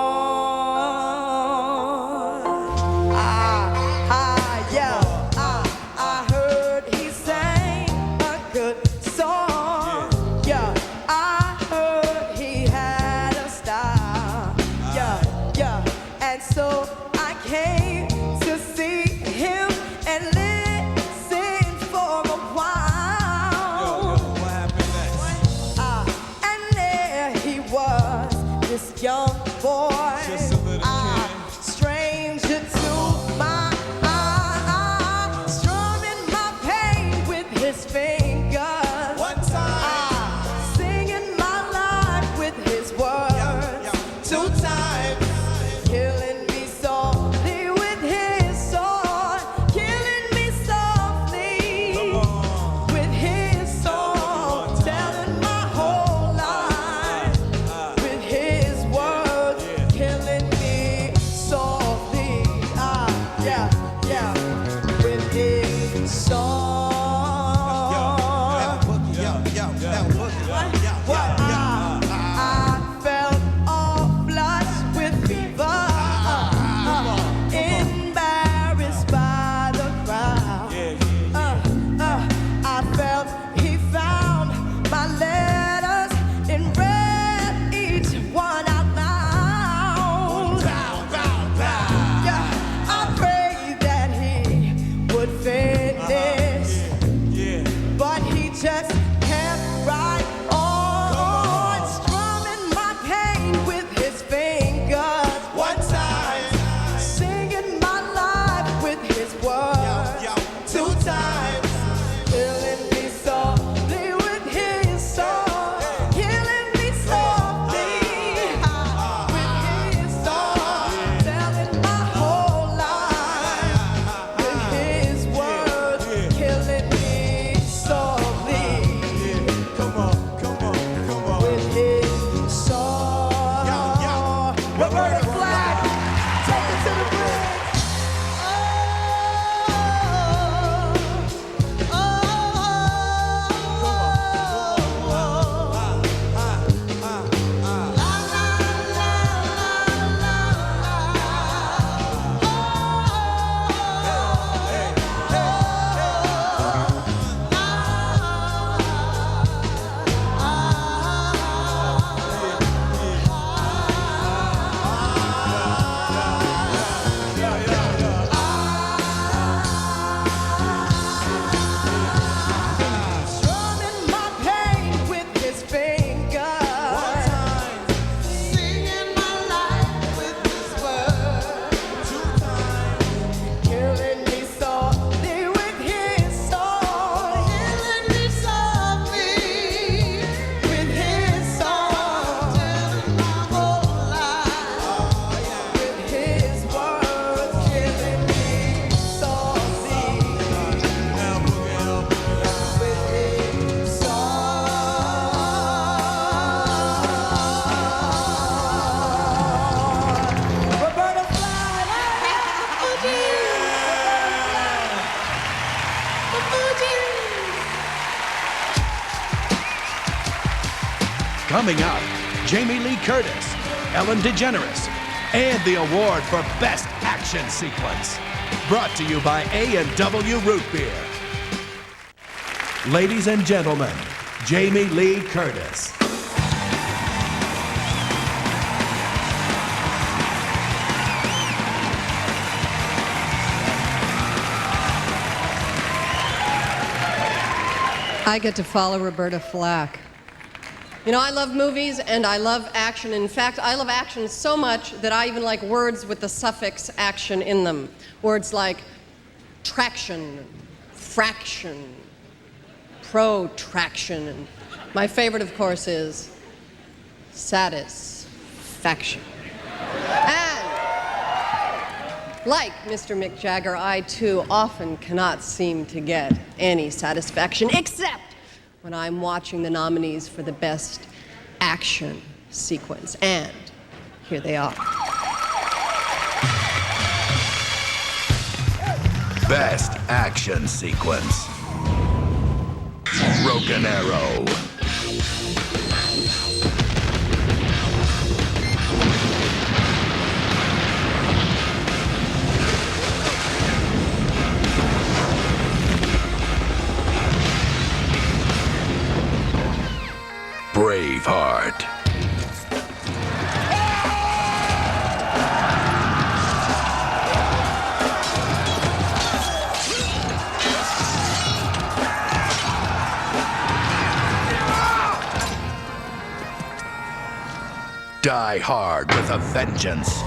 I heard he sang a good song. Yeah, I heard he had a style. Yeah, and so I came to see him and listen for a while. What happened next? And there he was, this young boy, stranger to my strumming my pain with his fingers. One time. Singing my life with his words. 2 times. Killing me softly with his song. Coming up, Jamie Lee Curtis, Ellen DeGeneres, and the award for Best Action Sequence. Brought to you by A&W Root Beer. Ladies and gentlemen, Jamie Lee Curtis. I get to follow Roberta Flack. You know, I love movies and I love action. In fact, I love action so much that I even like words with the suffix action in them. Words like traction, fraction, protraction. And my favorite, of course, is satisfaction. And like Mr. Mick Jagger, I too often cannot seem to get any satisfaction, except when I'm watching the nominees for the Best Action Sequence. And here they are. Best Action Sequence. Broken Arrow. Braveheart. Die Hard with a Vengeance.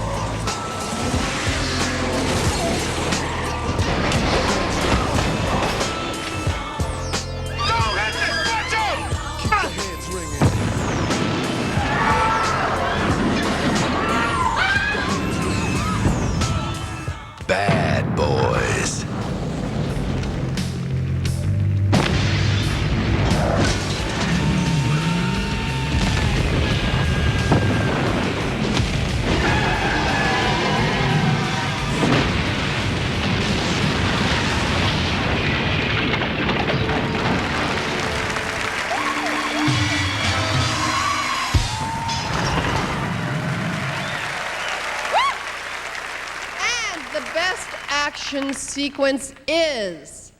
Bad Boys. The Best Action Sequence is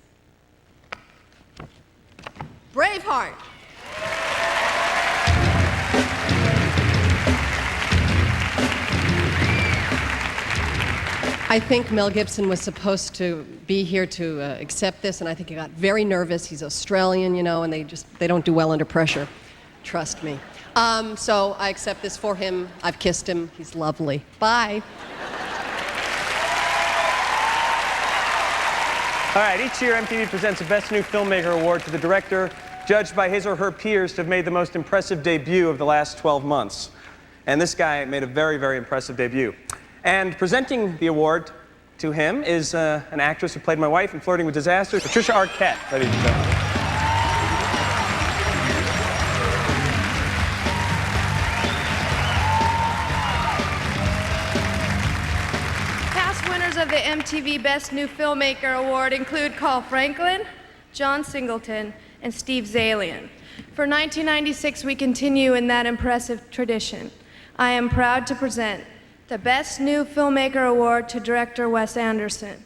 Braveheart. I think Mel Gibson was supposed to be here to accept this, and I think he got very nervous. He's Australian, you know, and they don't do well under pressure. Trust me. So I accept this for him. I've kissed him. He's lovely. Bye. All right, each year MTV presents a Best New Filmmaker Award to the director, judged by his or her peers to have made the most impressive debut of the last 12 months. And this guy made a very, very impressive debut. And presenting the award to him is an actress who played my wife in Flirting with Disaster, Patricia Arquette, ladies and gentlemen. Of the MTV Best New Filmmaker Award include Carl Franklin, John Singleton, and Steve Zalian. For 1996, we continue in that impressive tradition. I am proud to present the Best New Filmmaker Award to director Wes Anderson,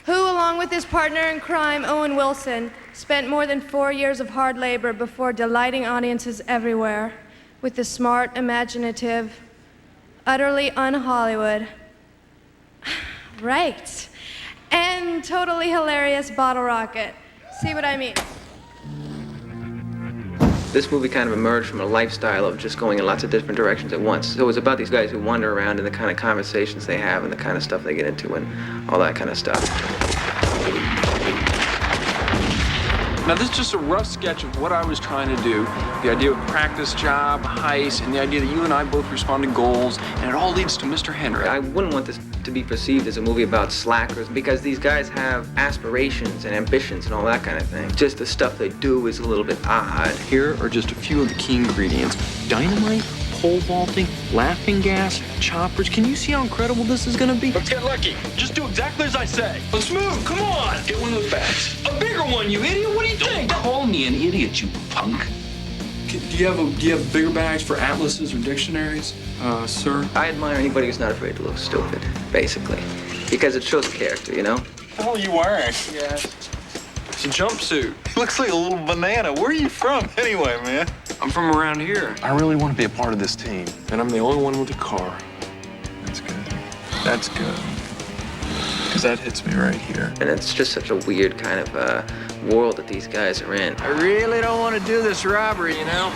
who, along with his partner in crime, Owen Wilson, spent more than 4 years of hard labor before delighting audiences everywhere with the smart, imaginative, utterly un-Hollywood, right, and totally hilarious Bottle Rocket. See what I mean? This movie kind of emerged from a lifestyle of just going in lots of different directions at once. So it was about these guys who wander around and the kind of conversations they have and the kind of stuff they get into and all that kind of stuff. Now, this is just a rough sketch of what I was trying to do. The idea of practice job, heist, and the idea that you and I both respond to goals, and it all leads to Mr. Henry. I wouldn't want this to be perceived as a movie about slackers because these guys have aspirations and ambitions and all that kind of thing. Just the stuff they do is a little bit odd. Here are just a few of the key ingredients. Dynamite, pole vaulting, laughing gas, choppers. Can you see how incredible this is gonna be? Let's get lucky. Just do exactly as I say. Let's move. Come on. Get one of the bags. A bigger one, you idiot. What do you think? Don't call me an idiot, you punk. Do you have bigger bags for atlases or dictionaries, sir? I admire anybody who's not afraid to look stupid, basically. Because it shows a character, you know? What the hell are you wearing? Yes. It's a jumpsuit. He looks like a little banana. Where are you from anyway, man? I'm from around here. I really want to be a part of this team. And I'm the only one with a car. That's good. That's good. Because that hits me right here. And it's just such a weird kind of world that these guys are in. I really don't want to do this robbery, you know?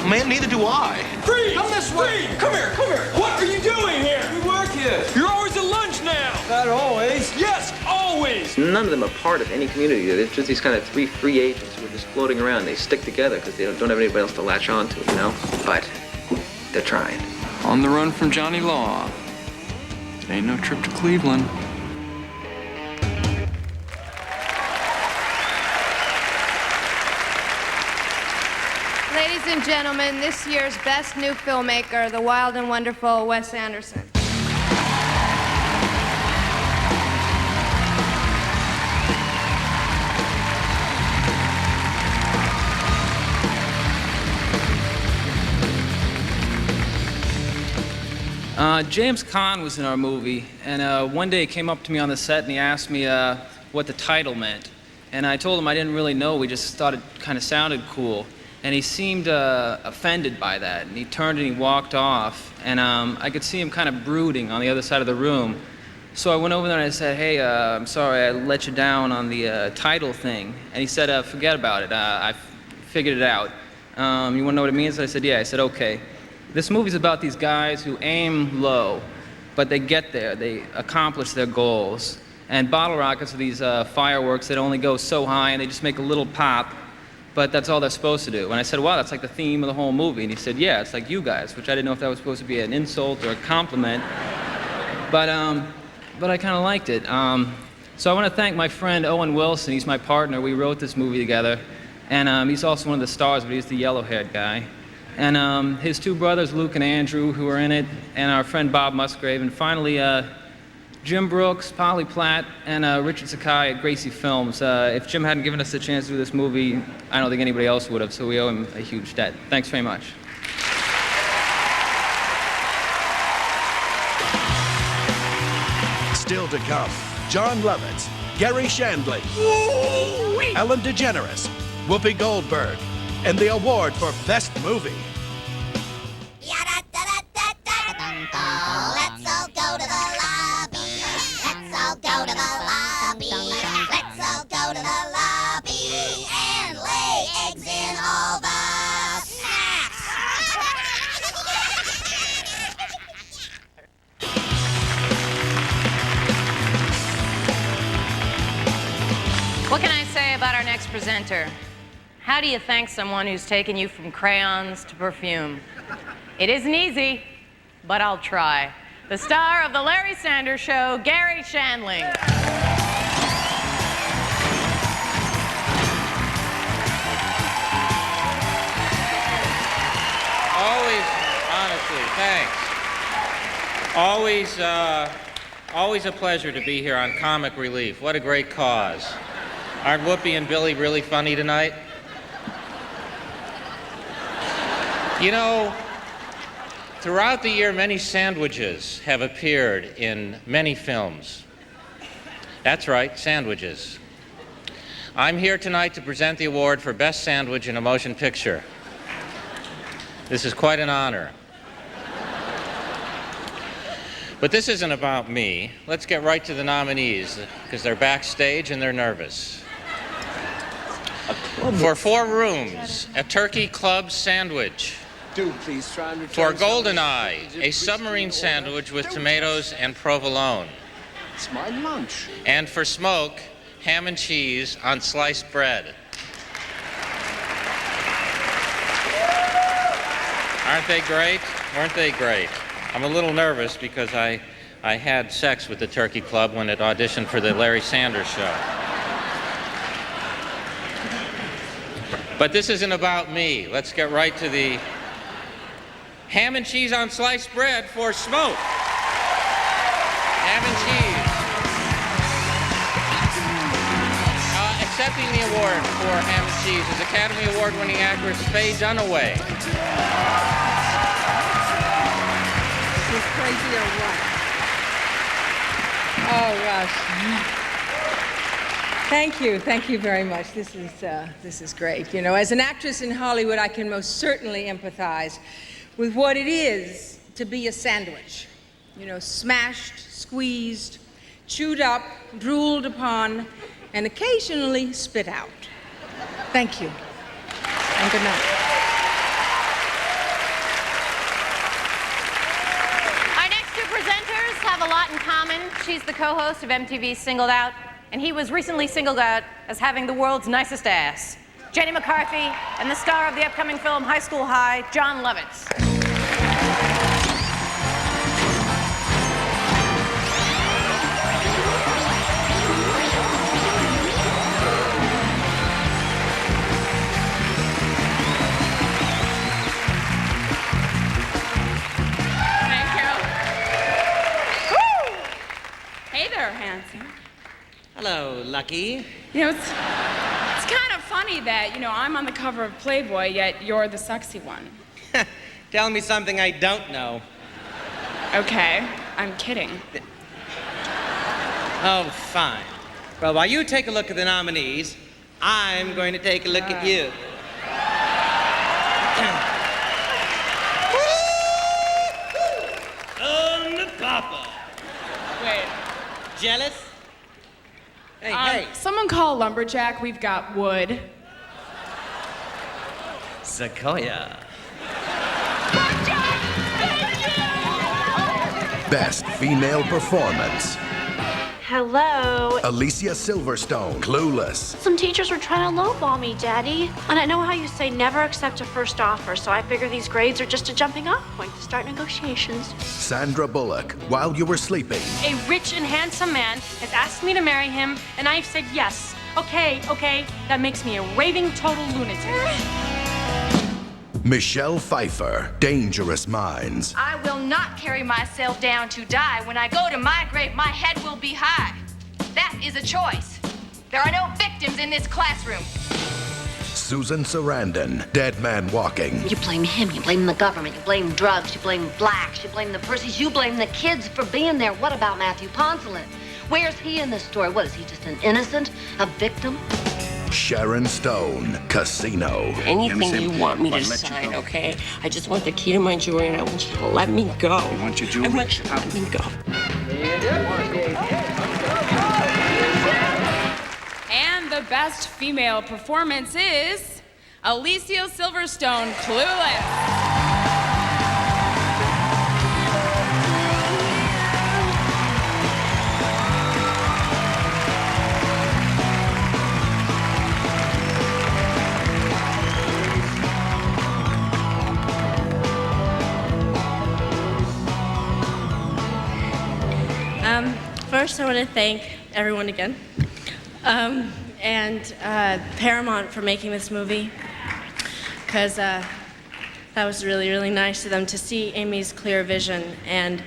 Man, neither do I. Freeze! Come this way! Freeze! Come here, come here! What are you doing here? We work here. You're always at lunch now! Not always. Yes, always! None of them are part of any community. They're just these kind of three free agents who are just floating around. They stick together because they don't have anybody else to latch on to, you know? But they're trying. On the run from Johnny Law. It ain't no trip to Cleveland. Ladies and gentlemen, this year's best new filmmaker, the wild and wonderful Wes Anderson. James Caan was in our movie, and one day he came up to me on the set and he asked me what the title meant. And I told him I didn't really know, we just thought it kind of sounded cool. And he seemed offended by that, and he turned and he walked off, and I could see him kind of brooding on the other side of the room. So I went over there and I said, hey, I'm sorry I let you down on the title thing. And he said, forget about it, I figured it out. You want to know what it means? I said, yeah. I said, okay. This movie's about these guys who aim low, but they get there, they accomplish their goals. And bottle rockets are these fireworks that only go so high and they just make a little pop, but that's all they're supposed to do. And I said, wow, that's like the theme of the whole movie. And he said, yeah, it's like you guys, which I didn't know if that was supposed to be an insult or a compliment. But I kind of liked it. So I want to thank my friend Owen Wilson. He's my partner. We wrote this movie together. And he's also one of the stars, but he's the yellow-haired guy. And his two brothers, Luke and Andrew, who are in it, and our friend Bob Musgrave, and finally Jim Brooks, Polly Platt, and Richard Sakai at Gracie Films. If Jim hadn't given us the chance to do this movie, I don't think anybody else would have, so we owe him a huge debt. Thanks very much. Still to come, John Lovitz, Gary Shandling, Ellen DeGeneres, Whoopi Goldberg, and the award for Best Movie. Let's all go to the lobby. Let's all go to the lobby. Let's all go to the lobby and lay eggs in all the snacks. What can I say about our next presenter? How do you thank someone who's taken you from crayons to perfume? It isn't easy, but I'll try. The star of The Larry Sanders Show, Gary Shandling. Always, honestly, thanks. Always a pleasure to be here on Comic Relief. What a great cause. Aren't Whoopi and Billy really funny tonight? You know, throughout the year, many sandwiches have appeared in many films. That's right, sandwiches. I'm here tonight to present the award for Best Sandwich in a Motion Picture. This is quite an honor. But this isn't about me. Let's get right to the nominees, because they're backstage and they're nervous. For 4 rooms, a turkey club sandwich. Please try and For GoldenEye, a submarine sandwich with tomatoes and provolone. It's my lunch. And for Smoke, ham and cheese on sliced bread. Aren't they great? Weren't they great? I'm a little nervous because I had sex with the Turkey Club when it auditioned for the Larry Sanders Show. But this isn't about me. Let's get right to the ham and cheese on sliced bread for Smoke. Ham and cheese. accepting the award for Ham and Cheese is Academy Award-winning actress Faye Dunaway. She's crazy or what? Oh gosh. Thank you very much. This is great. You know, as an actress in Hollywood, I can most certainly empathize with what it is to be a sandwich. You know, smashed, squeezed, chewed up, drooled upon, and occasionally spit out. Thank you, and good night. Our next two presenters have a lot in common. She's the co-host of MTV's Singled Out, and he was recently singled out as having the world's nicest ass. Jenny McCarthy and the star of the upcoming film High School High, John Lovitz. Hey there, handsome. Hello, Lucky. You know, it's kind of funny that, you know, I'm on the cover of Playboy, yet you're the sexy one. Tell me something I don't know. Okay, I'm kidding. Oh, fine. Well, while you take a look at the nominees, I'm going to take a look at you. On the papa. Wait. Jealous? Hey. Someone call Lumberjack, we've got wood. Sequoia. Best Female Performance. Hello. Alicia Silverstone, Clueless. Some teachers were trying to lowball me, Daddy. And I know how you say never accept a first offer, so I figure these grades are just a jumping off point to start negotiations. Sandra Bullock, While You Were Sleeping. A rich and handsome man has asked me to marry him, and I've said yes. Okay, that makes me a raving total lunatic. Michelle Pfeiffer, Dangerous Minds. I will not carry myself down to die. When I go to my grave, my head will be high. That is a choice. There are no victims in this classroom. Susan Sarandon, Dead Man Walking. You blame him, you blame the government, you blame drugs, you blame blacks, you blame the Percys, you blame the kids for being there. What about Matthew Poncelet? Where's he in this story? What, is he just an innocent? A victim? Sharon Stone, Casino. Anything you want me to sign, okay? I just want the key to my jewelry, and I want you to let me go. You want your jewelry? I want you to let me go. And the best female performance is Alicia Silverstone, Clueless. First, I want to thank everyone again, and Paramount for making this movie, because that was really, really nice of them to see Amy's clear vision. And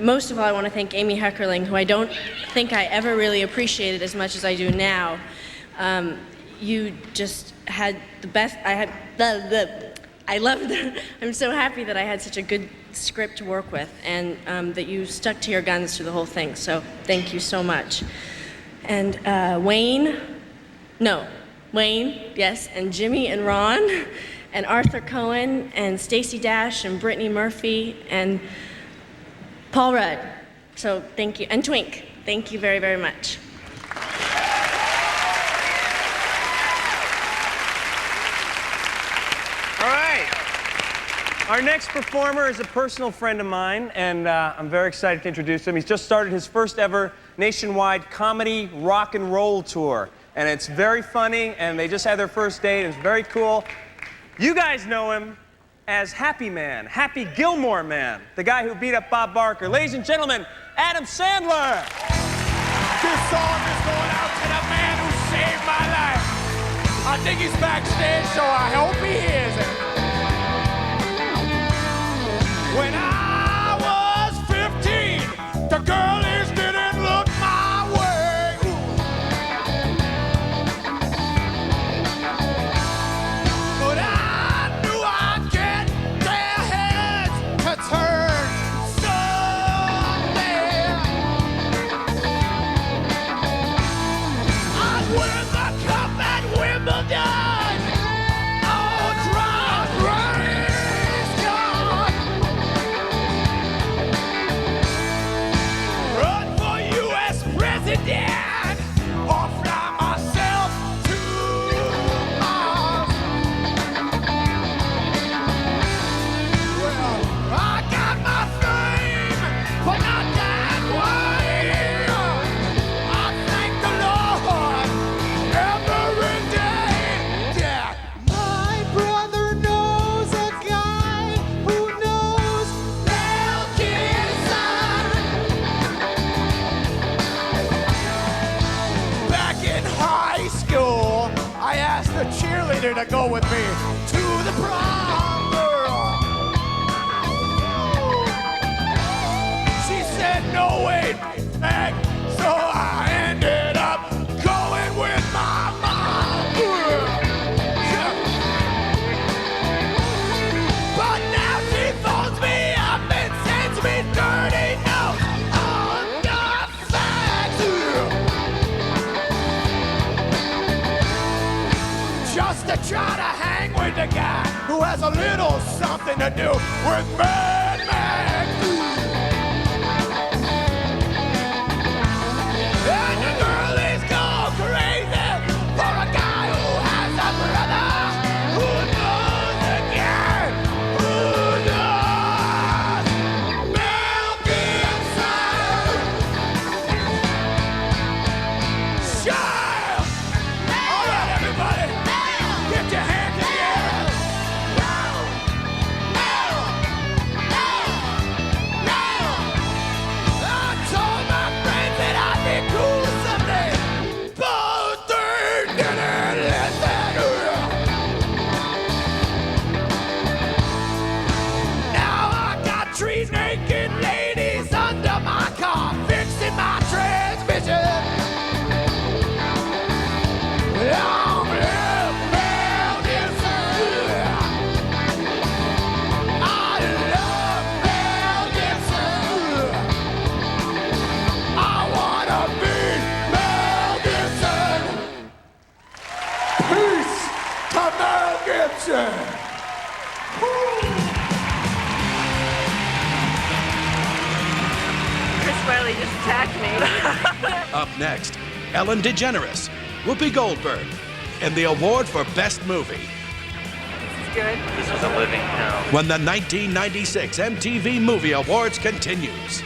most of all, I want to thank Amy Heckerling, who I don't think I ever really appreciated as much as I do now. You just had the best. I loved it. I'm so happy that I had such a good script to work with, and that you stuck to your guns through the whole thing, so thank you so much. And Wayne, yes, and Jimmy and Ron, and Arthur Cohen, and Stacey Dash, and Brittany Murphy, and Paul Rudd. So thank you, and Twink, thank you very, very much. All right. Our next performer is a personal friend of mine, and I'm very excited to introduce him. He's just started his first ever nationwide comedy rock and roll tour, and it's very funny, and they just had their first date. It's very cool. You guys know him as Happy Man, Happy Gilmore Man, the guy who beat up Bob Barker. Ladies and gentlemen, Adam Sandler. This song is going out to the man who saved my life. I think he's backstage, so I hope he hears it. When I was 15, the girlies didn't look my way. you go with me to the prom, girl? She said, no, wait, back. So I ended up going with my mom. But now she phones me up and sends me dirty notes on the fax. Just to try to hang with the guy who has a little something to do with Mad Max. And the girl is gone crazy for a guy who has a brother who knows the guy who knows Mel Gibson. Child! All right, everybody, get your hands together. I told my friends that I'd be cool someday, but they didn't listen. Now I got 3 naked ladies under my car fixing my transmission. Long live Mel Gibson. I love Mel Gibson. I wanna be Mel Gibson. Peace to Mel Gibson. Chris Wiley just attacked me. Up next, Ellen DeGeneres, Whoopi Goldberg, and the award for Best Movie. Good. This was a living hell. When the 1996 MTV Movie Awards continues.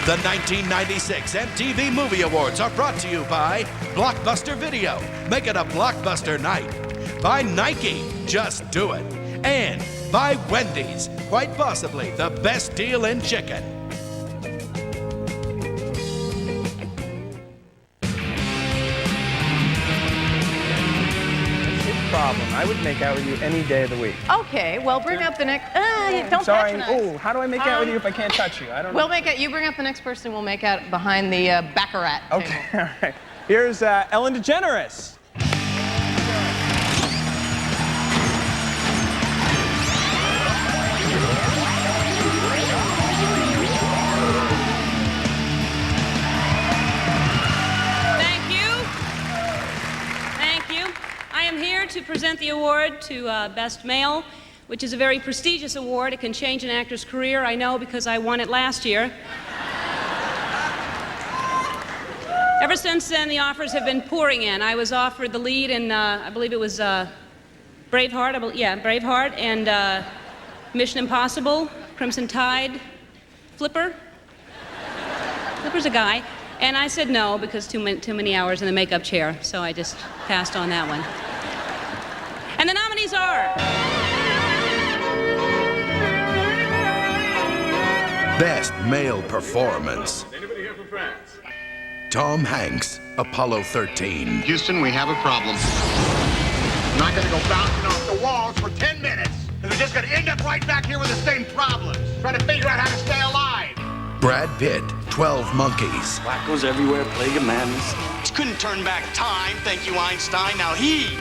The 1996 MTV Movie Awards are brought to you by Blockbuster Video, make it a blockbuster night. By Nike, just do it. And by Wendy's, quite possibly the best deal in chicken. Problem. I would make out with you any day of the week. Okay, well, bring up the next. Don't Sorry. patronize. Oh, how do I make out with you if I can't touch you? I don't We'll know. make it. You bring up the next person. We'll make out behind the Baccarat table. Okay, all right. Here's Ellen DeGeneres. Thank you. Thank you. I am here to present the award to Best Male, which is a very prestigious award. It can change an actor's career, I know, because I won it last year. Ever since then, the offers have been pouring in. I was offered the lead in, I believe it was Braveheart, Braveheart, and Mission Impossible, Crimson Tide, Flipper. Flipper's a guy. And I said no, because too many hours in the makeup chair, so I just passed on that one. And the nominees are... Best Male Performance. Anybody here from France? Tom Hanks, Apollo 13. Houston, we have a problem. I'm not gonna go bouncing off the walls for 10 minutes, and we're just gonna end up right back here with the same problems, trying to figure out how to stay alive. Brad Pitt, 12 Monkeys. Wackos everywhere, plague of madness. Couldn't turn back time, thank you, Einstein. Now he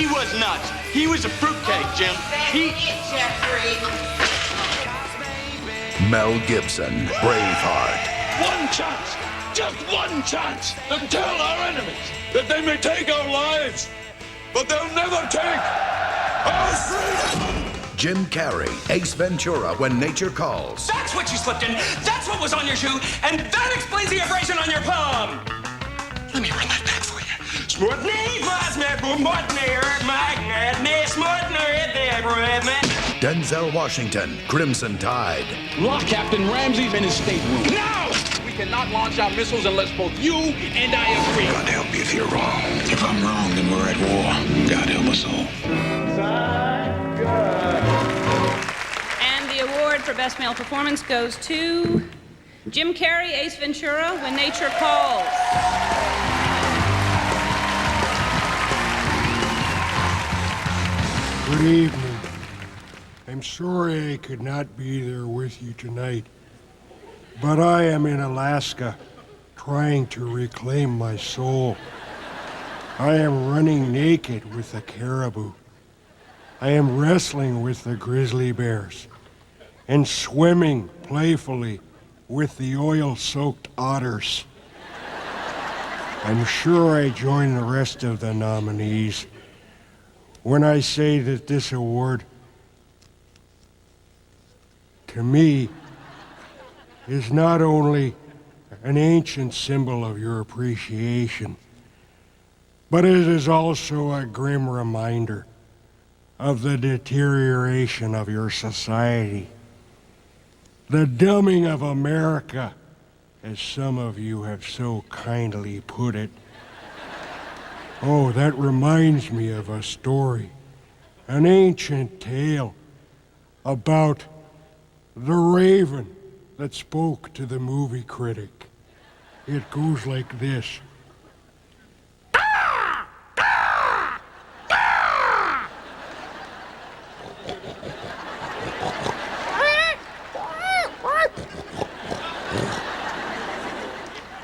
was nuts. He was a fruitcake, Jim. Mel Gibson, Braveheart. One chance, just one chance, to tell our enemies that they may take our lives, but they'll never take our freedom. Jim Carrey, Ace Ventura, When Nature Calls. That's what you slipped in. That's what was on your shoe, and that explains the abrasion on your palm. Let me run that back for you. Denzel Washington, Crimson Tide. Lock Captain Ramsey in his stateroom. Now! We cannot launch our missiles unless both you and I agree. God help me if you're wrong. If I'm wrong, then we're at war. God help us all. And the award for Best Male Performance goes to Jim Carrey, Ace Ventura, When Nature Calls. Good evening. I'm sorry I could not be there with you tonight, but I am in Alaska trying to reclaim my soul. I am running naked with the caribou. I am wrestling with the grizzly bears and swimming playfully with the oil-soaked otters. I'm sure I join the rest of the nominees when I say that this award, to me, is not only an ancient symbol of your appreciation, but it is also a grim reminder of the deterioration of your society. The dumbing of America, as some of you have so kindly put it. Oh, that reminds me of a story, an ancient tale about the raven that spoke to the movie critic. It goes like this.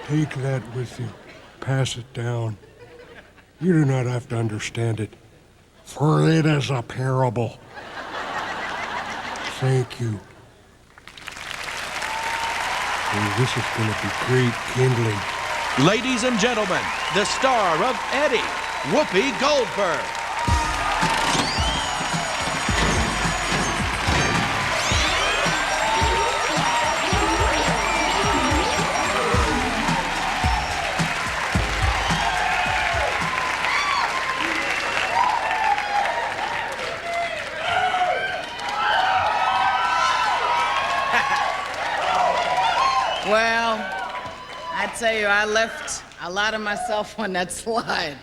Take that with you. Pass it down. You do not have to understand it, for it is a parable. Thank you. And this is going to be great kindling. Ladies and gentlemen, the star of Eddie, Whoopi Goldberg. Well, I tell you, I left a lot of myself on that slide.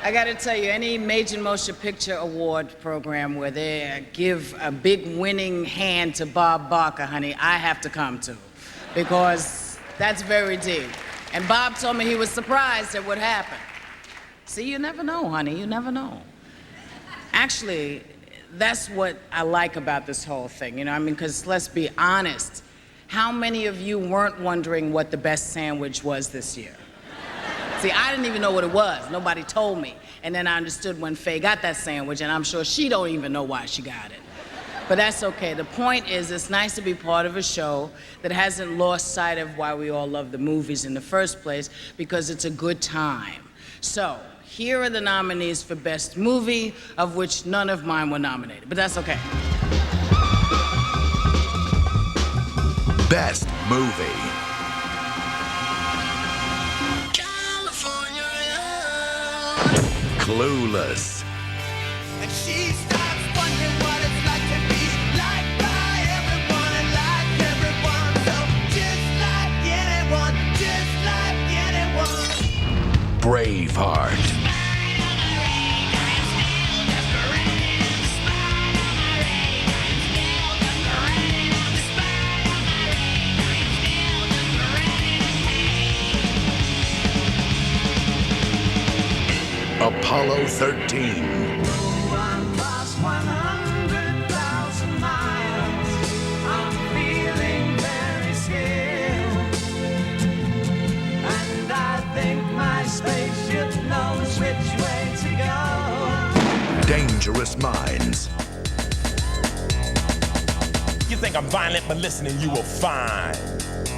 I gotta tell you, any major motion picture award program where they give a big winning hand to Bob Barker, honey, I have to come to, because that's very deep. And Bob told me he was surprised at what happened. See, you never know, honey, you never know. Actually, that's what I like about this whole thing, you know, I mean, because let's be honest, how many of you weren't wondering what the best sandwich was this year? See, I didn't even know what it was. Nobody told me. And then I understood when Faye got that sandwich, and I'm sure she don't even know why she got it. But that's okay. The point is, it's nice to be part of a show that hasn't lost sight of why we all love the movies in the first place, because it's a good time. So, here are the nominees for Best Movie, of which none of mine were nominated, but that's okay. Best Movie. Clueless. And she starts wondering what it's like to be liked by everyone and like everyone. So just like anyone, just like anyone. Braveheart. Apollo 13. Dangerous Minds. You think I'm violent, but listening you will find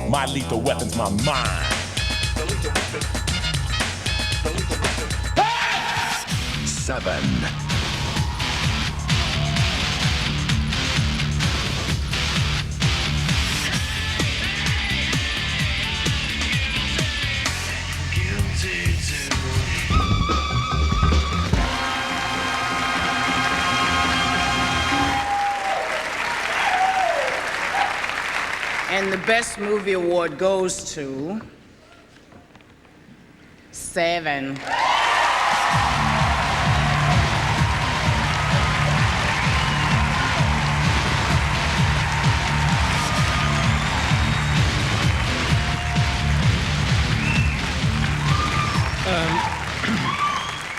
my lethal weapon's my mind. Seven. And the Best Movie Award goes to Seven.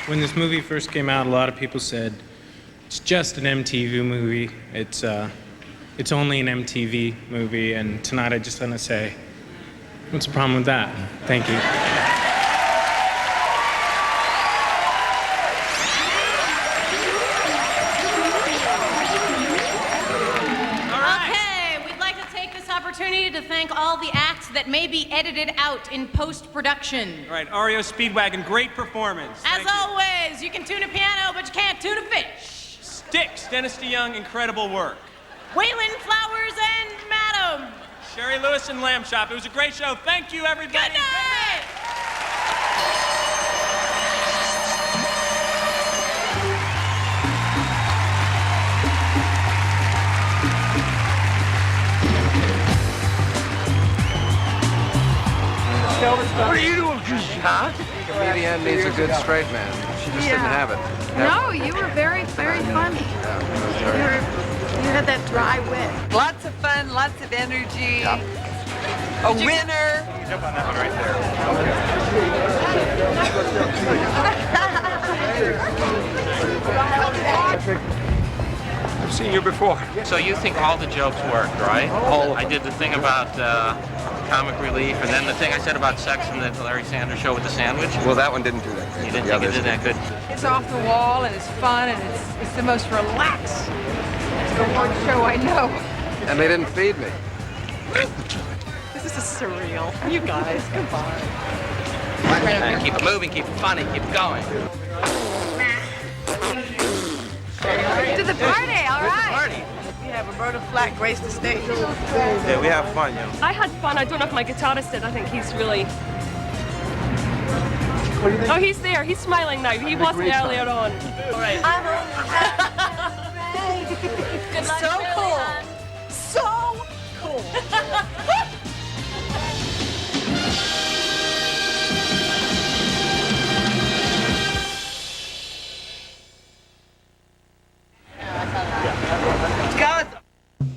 When this movie first came out, a lot of people said, It's just an MTV movie. It's only an MTV movie, and tonight I just want to say, what's the problem with that? Thank you. Okay, we'd like to take this opportunity to thank all the acts that may be edited out in post-production. All right, REO Speedwagon, great performance. As always, you can tune a piano, but you can't tune a fish. Sticks, Dennis DeYoung, incredible work. Waylon Flowers and Madam. Sherry Lewis and Lamb Chop. It was a great show. Thank you, everybody. Good night. What are you doing, huh? A comedian needs a good straight man. She just didn't have it. No, you were very, very funny. You had that dry wit. Lots of fun, lots of energy. A winner. You jump on that one right there. I've seen you before. So you think all the jokes worked, right? I did the thing about comic relief, and then the thing I said about sex in the Larry Sanders Show with the sandwich. Well, that one didn't do that good. You didn't think it did that good? It's off the wall and it's fun and it's the most relaxed award show I know. And they didn't feed me. This is surreal. You guys, goodbye. Keep it moving, keep it funny, keep it going. To the party, all right. Party. We have Roberta Flack grace the stage. Yeah, we have fun, yo. I had fun. I don't know if my guitarist did. I think he's really... Oh, he's there. He's smiling now. He wasn't earlier on. All right. Good luck. So